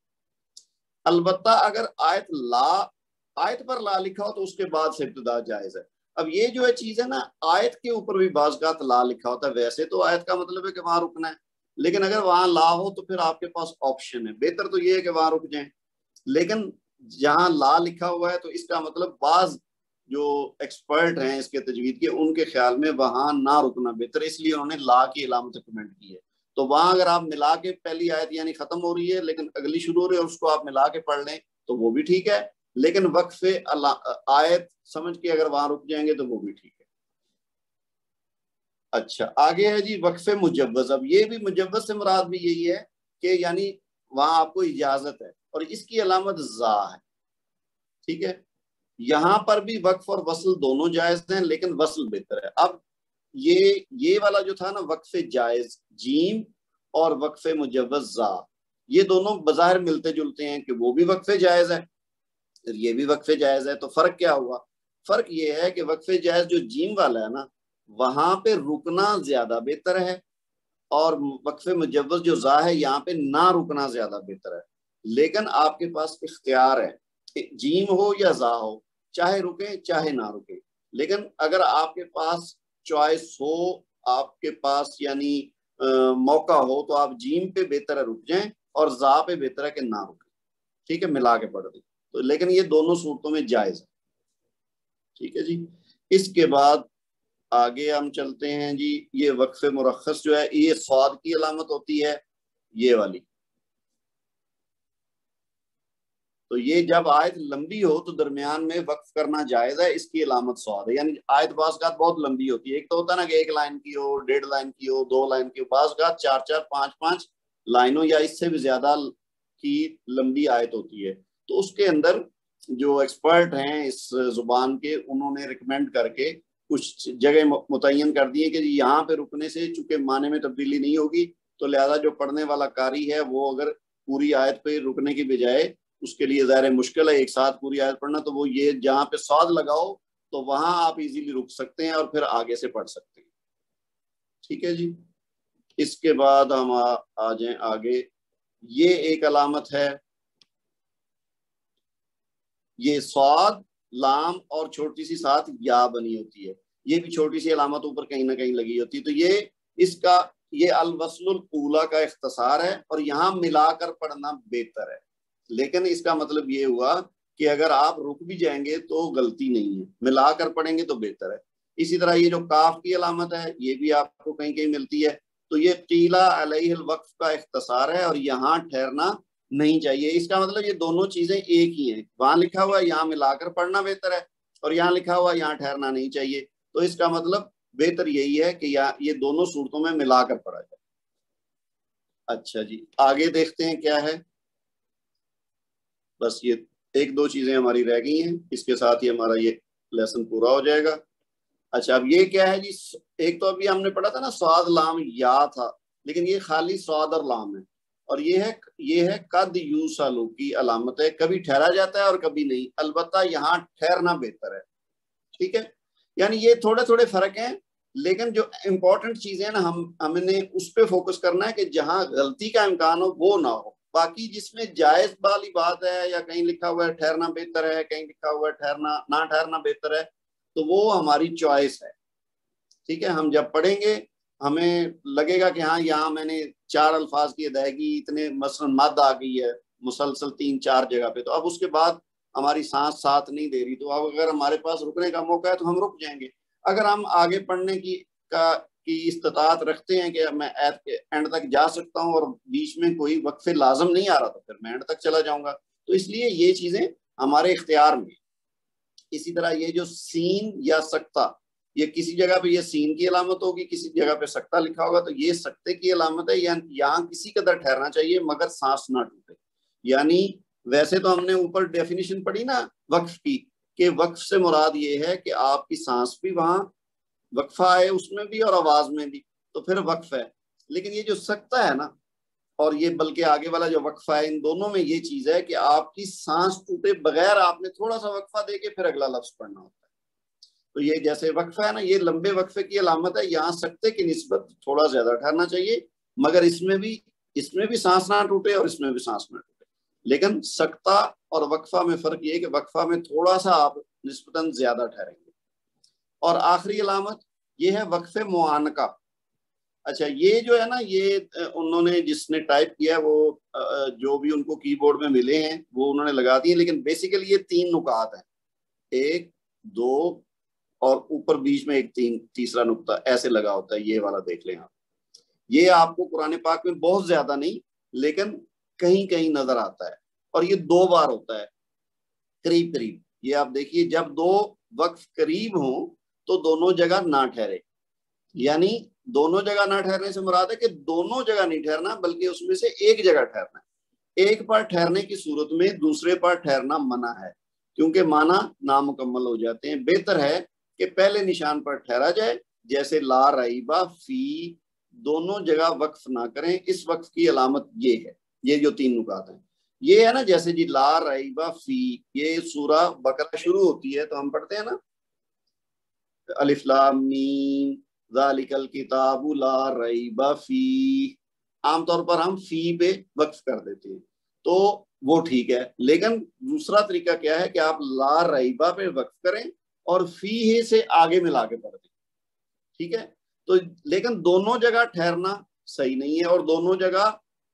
البتہ اگر آیت پر لا لکھا ہو تو اس کے بعد سے ابتدا جائز ہے. اب یہ جو ہے چیز ہے نا, آیت کے اوپر بھی بعض اوقات لا لکھا ہوتا ہے, ویسے تو آیت کا مطلب ہے کہ وہاں رکنا ہے, لیکن اگر وہاں لا ہو تو پھر آپ کے پاس آپشن ہے. بہتر تو یہ ہے کہ وہاں رک جائیں, لیکن جہاں لا لکھا ہوا ہے تو اس کا مطلب بعض جو ایکسپرٹ ہیں اس کے تجوید کے, ان کے خیال میں وہاں نہ رکنا بہتر, اس لیے انہوں نے لا کی علامت ریکمینڈ کی ہے. تو وہاں اگر آپ ملا کے پہلی آیت یعنی ختم ہو رہی ہے لیکن اگلی شروع ہو رہی ہے اور اس کو آپ ملا کے پڑھ لیں تو وہ بھی ٹھیک ہے, لیکن وقف آیت سمجھ کے اگر وہاں رک جائیں گے تو وہ بھی ٹھیک ہے. اچھا آگے ہے جی وقف مجوز. اب یہ بھی مجوز سے مراد بھی یہی ہے کہ یعنی وہاں آپ کو اجازت ہے, اور اس کی علامت زا ہے. ٹھیک ہے, یہاں پر بھی وقف اور وصل دونوں جائز ہیں, لیکن وصل بہتر ہے. اب یہ والا جو تھا نا وقف جائز جیم اور وقف مجوز زا, یہ دونوں بظاہر ملتے جلتے ہیں کہ وہ بھی وقف جائز ہے, یہ بھی وقف جائز ہے. تو فرق کیا ہوا؟ فرق یہ ہے کہ وقف جائز جو جیم والا ہے نا, وہاں پہ رکنا زیادہ بہتر ہے, اور وقف مجوز جو زا ہے یہاں پہ نہ رکنا زیادہ بہتر ہے. لیکن آپ کے پاس اختیار ہے, جیم ہو یا زا ہو, چاہے رکے چاہے نہ رکے. لیکن اگر آپ کے پاس چوائس ہو, آپ کے پاس یعنی موقع ہو, تو آپ جیم پہ بہتر ہے رک جائیں, اور زا پہ بہتر ہے کہ نہ رکیں. ٹھیک ہے, ملا کے پڑھ دیں. تو لیکن یہ دونوں صورتوں میں جائز ہے. ٹھیک ہے جی. اس کے بعد آگے ہم چلتے ہیں جی. یہ وقف مرخص جو ہے یہ صاد کی علامت ہوتی ہے, یہ والی. تو یہ جب آیت لمبی ہو تو درمیان میں وقف کرنا جائز ہے, اس کی علامت صاد ہے. یعنی آیت بعض اوقات بہت لمبی ہوتی ہے, ایک تو ہوتا ہے نا کہ 1 لائن کی ہو, 1.5 لائن کی ہو, 2 لائن کی ہو, بعض اوقات 4 5 لائنوں یا اس سے بھی زیادہ کی لمبی آیت ہوتی ہے. تو اس کے اندر جو ایکسپرٹ ہیں اس زبان کے, انہوں نے ریکمینڈ کر کے کچھ جگہ متعین کر دی ہے کہ یہاں پہ رکنے سے چونکہ معنی میں تبدیلی نہیں ہوگی, تو لہذا جو پڑھنے والا قاری ہے وہ اگر پوری آیت پہ رکنے کی بجائے, اس کے لیے ظاہر مشکل ہے ایک ساتھ پوری آیت پڑھنا, تو وہ یہ جہاں پہ صاد لگاؤ تو وہاں آپ ایزیلی رک سکتے ہیں اور پھر آگے سے پڑھ سکتے ہیں. ٹھیک ہے جی. اس کے بعد ہم آ جائیں آگے. یہ ایک علامت ہے, یہ صاد لام اور چھوٹی سی ساتھ یا بنی ہوتی ہے, یہ بھی چھوٹی سی علامت اوپر کہیں نہ کہیں لگی ہوتی ہے. تو یہ اس کا یہ الوصل الاولیٰ کا اختصار ہے, اور یہاں ملا کر پڑھنا بہتر ہے. لیکن اس کا مطلب یہ ہوا کہ اگر آپ رک بھی جائیں گے تو غلطی نہیں ہے, ملا کر پڑھیں گے تو بہتر ہے. اسی طرح یہ جو کاف کی علامت ہے یہ بھی آپ کو کہیں کہیں ملتی ہے. تو یہ قیلہ علیہ الوقف کا اختصار ہے, اور یہاں ٹھہرنا نہیں چاہیے. اس کا مطلب یہ دونوں چیزیں ایک ہی ہیں, وہاں لکھا ہوا یہاں ملا کر پڑھنا بہتر ہے, اور یہاں لکھا ہوا یہاں ٹھہرنا نہیں چاہیے. تو اس کا مطلب بہتر یہی ہے کہ یہ دونوں صورتوں میں ملا کر پڑھا جائے. اچھا جی, آگے دیکھتے ہیں کیا ہے. بس یہ ایک دو چیزیں ہماری رہ گئی ہیں, اس کے ساتھ ہی ہمارا یہ لیسن پورا ہو جائے گا. اچھا, اب یہ کیا ہے جی, ایک تو ابھی ہم نے پڑھا تھا نا صاد لام یا تھا, لیکن یہ خالی صاد اور لام ہے. اور یہ ہے قد یوصل کی علامت ہے, کبھی ٹھہرا جاتا ہے اور کبھی نہیں, البتہ یہاں ٹھہرنا بہتر ہے. ٹھیک ہے, یعنی یہ تھوڑے تھوڑے فرق ہیں, لیکن جو امپورٹنٹ چیزیں نا ہم نے اس پہ فوکس کرنا ہے کہ جہاں غلطی کا امکان ہو وہ نہ ہو. باقی جس میں جائز والی بات ہے, یا کہیں لکھا ہوا ہے ٹھہرنا بہتر ہے, کہیں لکھا ہوا ہے ٹھہرنا نہ ٹھہرنا بہتر ہے, تو وہ ہماری چوائس ہے. ٹھیک ہے, ہم جب پڑھیں گے ہمیں لگے گا کہ ہاں یہاں میں نے 4 الفاظ کی ادائیگی, اتنے مثلا مد آ گئی ہے مسلسل 3-4 جگہ پہ, تو اب اس کے بعد ہماری سانس ساتھ نہیں دے رہی, تو اب اگر ہمارے پاس رکنے کا موقع ہے تو ہم رک جائیں گے. اگر ہم آگے پڑھنے کی استطاعت رکھتے ہیں کہ میں اینڈ تک جا سکتا ہوں اور بیچ میں کوئی وقفے لازم نہیں آ رہا, تو پھر میں اینڈ تک چلا جاؤں گا. تو اس لیے یہ چیزیں ہمارے اختیار میں. اسی طرح یہ جو سین یا سکتہ, یہ کسی جگہ پہ یہ سین کی علامت ہوگی, کسی جگہ پہ سکتہ لکھا ہوگا, تو یہ سکتے کی علامت ہے. یہاں کسی قدر ٹھہرنا چاہیے مگر سانس نہ ٹوٹے. یعنی ویسے تو ہم نے اوپر ڈیفینیشن پڑھی نا وقف کی, کہ وقف سے مراد یہ ہے کہ آپ کی سانس بھی وہاں وقفہ ہے اس میں بھی اور آواز میں بھی, تو پھر وقف ہے. لیکن یہ جو سکتہ ہے نا, اور یہ بلکہ آگے والا جو وقفہ ہے, ان دونوں میں یہ چیز ہے کہ آپ کی سانس ٹوٹے بغیر آپ نے تھوڑا سا وقفہ دے کے پھر اگلا لفظ پڑھنا ہوتا ہے. تو یہ جیسے وقفہ ہے نا, یہ لمبے وقفے کی علامت ہے. یہاں سکتے کی نسبت تھوڑا زیادہ ٹھہرنا چاہیے, مگر اس میں بھی سانس نہ ٹوٹے اور اس میں بھی سانس نہ ٹوٹے. لیکن سکتہ اور وقفہ میں فرق یہ ہے کہ وقفہ میں تھوڑا سا آپ نسبتاً زیادہ ٹھہریں گے. اور آخری علامت یہ ہے وقف معانقہ. اچھا, یہ جو ہے نا, یہ انہوں نے جس نے ٹائپ کیا ہے وہ جو بھی ان کو کی بورڈ میں ملے ہیں وہ انہوں نے لگا دیے, لیکن بیسیکلی یہ 3 نکات ہیں, 1 2 اور اوپر بیچ میں ایک تیسرا نقطہ ایسے لگا ہوتا ہے. یہ والا دیکھ لیں آپ, یہ آپ کو قرآن پاک میں بہت زیادہ نہیں لیکن کہیں کہیں نظر آتا ہے, اور یہ 2 بار ہوتا ہے قریب قریب. یہ آپ دیکھیے, جب 2 وقف قریب ہوں تو دونوں جگہ نہ ٹھہرے. یعنی دونوں جگہ نہ ٹھہرنے سے مراد ہے کہ دونوں جگہ نہیں ٹھہرنا, بلکہ اس میں سے ایک جگہ ٹھہرنا ہے. ایک پر ٹھہرنے کی صورت میں دوسرے پر ٹھہرنا منع ہے, کیونکہ معنی نامکمل ہو جاتے ہیں. بہتر ہے کہ پہلے نشان پر ٹھہرا جائے, جیسے لا ریبہ فی, دونوں جگہ وقف نہ کریں. اس وقف کی علامت یہ ہے, یہ جو 3 نکات ہیں یہ ہے نا, جیسے جی لا ریبہ فی, یہ سورہ بقرہ شروع ہوتی ہے تو ہم پڑھتے ہیں نا الف لام میم ذالک الکتاب لا ریب فیہ, عام طور پر ہم فی پہ وقف کر دیتے ہیں تو وہ ٹھیک ہے. لیکن دوسرا طریقہ کیا ہے کہ آپ لا ریبہ پہ وقف کریں اور فیہ سے آگے ملا کے پڑھ دیں. ٹھیک ہے, تو لیکن دونوں جگہ ٹھہرنا صحیح نہیں ہے اور دونوں جگہ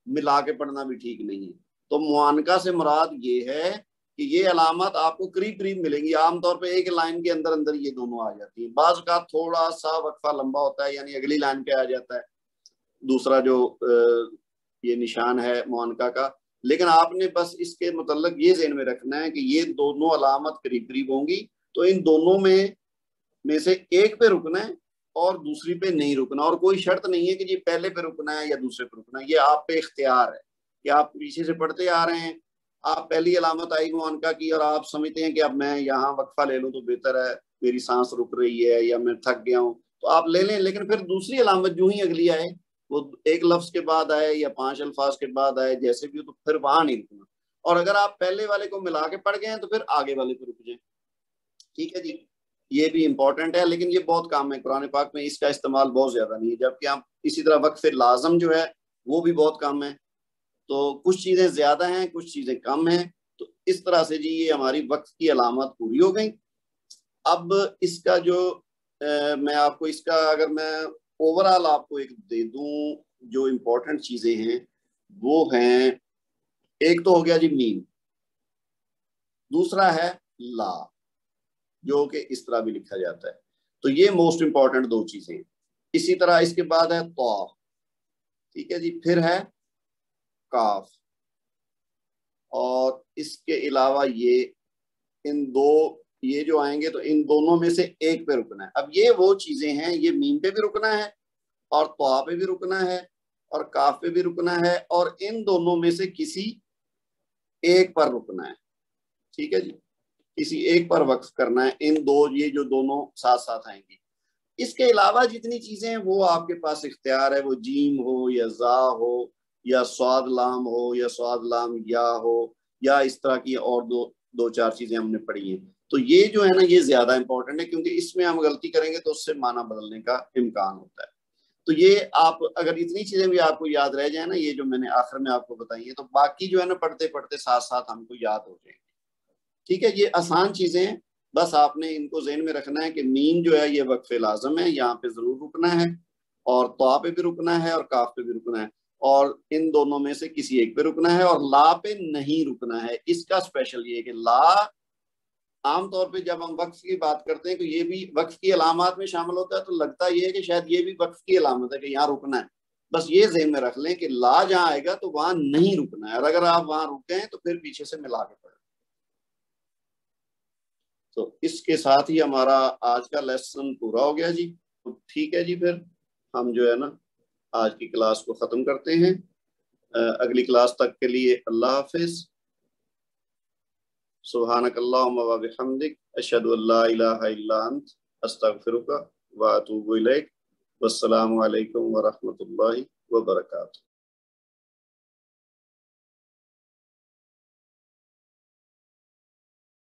ملا کے پڑھنا بھی ٹھیک نہیں ہے. تو معانقہ سے مراد یہ ہے کہ یہ علامات آپ کو قریب قریب ملیں گی. عام طور پہ ایک لائن کے اندر اندر یہ دونوں آ جاتی ہیں. بعض کا تھوڑا سا وقفہ لمبا ہوتا ہے, یعنی اگلی لائن پہ آ جاتا ہے دوسرا جو یہ نشان ہے معانقہ کا. لیکن آپ نے بس اس کے متعلق یہ ذہن میں رکھنا ہے کہ یہ دونوں علامت قریب قریب ہوں گی, تو ان دونوں میں سے ایک پہ رکنا ہے اور دوسری پہ نہیں رکنا. اور کوئی شرط نہیں ہے کہ جی پہلے پہ رکنا ہے یا دوسرے پہ رکنا ہے, یہ آپ پہ اختیار ہے کہ آپ پیچھے سے پڑھتے آ رہے ہیں, آپ پہلی علامت آئی معانقہ کی اور آپ سمجھتے ہیں کہ اب میں یہاں وقفہ لے لوں تو بہتر ہے, میری سانس رک رہی ہے یا میں تھک گیا ہوں, تو آپ لے لیں. لیکن پھر دوسری علامت جو ہی اگلی آئے, وہ ایک لفظ کے بعد آئے یا 5 الفاظ کے بعد آئے, جیسے بھی ہو, تو پھر وہاں نہیں رکنا. اور اگر آپ پہلے والے کو ملا کے پڑھ گئے ہیں تو پھر آگے والے پہ رک جائیں. ٹھیک ہے جی, یہ بھی امپورٹنٹ ہے، لیکن یہ بہت کم ہے قرآن پاک میں، اس کا استعمال بہت زیادہ نہیں ہے، جبکہ ہم اسی طرح وقف لازم جو ہے وہ بھی بہت کم ہے، تو کچھ چیزیں زیادہ ہیں کچھ چیزیں کم ہیں، تو اس طرح سے جی یہ ہماری وقف کی علامات پوری ہو گئی۔ اب اس کا جو میں آپ کو اس کا اگر میں اوورال آپ کو ایک دے دوں جو امپورٹنٹ چیزیں ہیں وہ ہیں، ایک تو ہو گیا جی میم، دوسرا ہے لا جو کہ اس طرح بھی لکھا جاتا ہے، تو یہ موسٹ امپورٹنٹ دو چیزیں ہیں۔ اسی طرح اس کے بعد ہے تو، ٹھیک ہے جی، پھر ہے کاف، اور اس کے علاوہ یہ ان دو یہ جو آئیں گے تو ان دونوں میں سے ایک پہ رکنا ہے۔ اب یہ وہ چیزیں ہیں، یہ میم پہ بھی رکنا ہے اور تو پہ بھی رکنا ہے اور کاف پہ بھی رکنا ہے، اور ان دونوں میں سے کسی ایک پر رکنا ہے، ٹھیک ہے جی، کسی ایک پر وقف کرنا ہے، ان دو یہ جو دونوں ساتھ ساتھ آئیں گی۔ اس کے علاوہ جتنی چیزیں ہیں وہ آپ کے پاس اختیار ہے، وہ جیم ہو یا زا ہو یا سواد لام ہو یا سواد لام یا ہو یا اس طرح کی اور دو چار چیزیں ہم نے پڑھی ہیں، تو یہ جو ہے نا یہ زیادہ امپورٹنٹ ہے، کیونکہ اس میں ہم غلطی کریں گے تو اس سے معنی بدلنے کا امکان ہوتا ہے۔ تو یہ آپ اگر اتنی چیزیں بھی آپ کو یاد رہ جائیں نا، یہ جو میں نے آخر میں آپ کو بتائی ہیں، تو باقی جو ہے نا پڑھتے پڑھتے ساتھ ساتھ ہم کو یاد ہو جائیں گے، ٹھیک ہے۔ یہ آسان چیزیں ہیں، بس آپ نے ان کو ذہن میں رکھنا ہے کہ میم جو ہے یہ وقف لازم ہے، یہاں پہ ضرور رکنا ہے، اور تو پہ بھی رکنا ہے اور کاف پہ بھی رکنا ہے، اور ان دونوں میں سے کسی ایک پہ رکنا ہے، اور لا پہ نہیں رکنا ہے۔ اس کا اسپیشل یہ ہے کہ لا عام طور پہ جب ہم وقف کی بات کرتے ہیں تو یہ بھی وقف کی علامات میں شامل ہوتا ہے، تو لگتا یہ ہے کہ شاید یہ بھی وقف کی علامت ہے کہ یہاں رکنا ہے، بس یہ ذہن میں رکھ لیں کہ لا جہاں آئے گا تو وہاں نہیں رکنا ہے، اور اگر آپ وہاں رک گئے تو پھر پیچھے سے ملا کے پڑھیں۔ تو اس کے ساتھ ہی ہمارا آج کا لیسن پورا ہو گیا جی، ٹھیک ہے جی، پھر ہم جو ہے نا آج کی کلاس کو ختم کرتے ہیں۔ اگلی کلاس تک کے لیے اللہ حافظ۔ سبحانک اللہم و بحمدک، اشہد ان لا الہ الا انت، استغفرک و اتوب الیک، والسلام علیکم ورحمۃ اللہ وبرکاتہ۔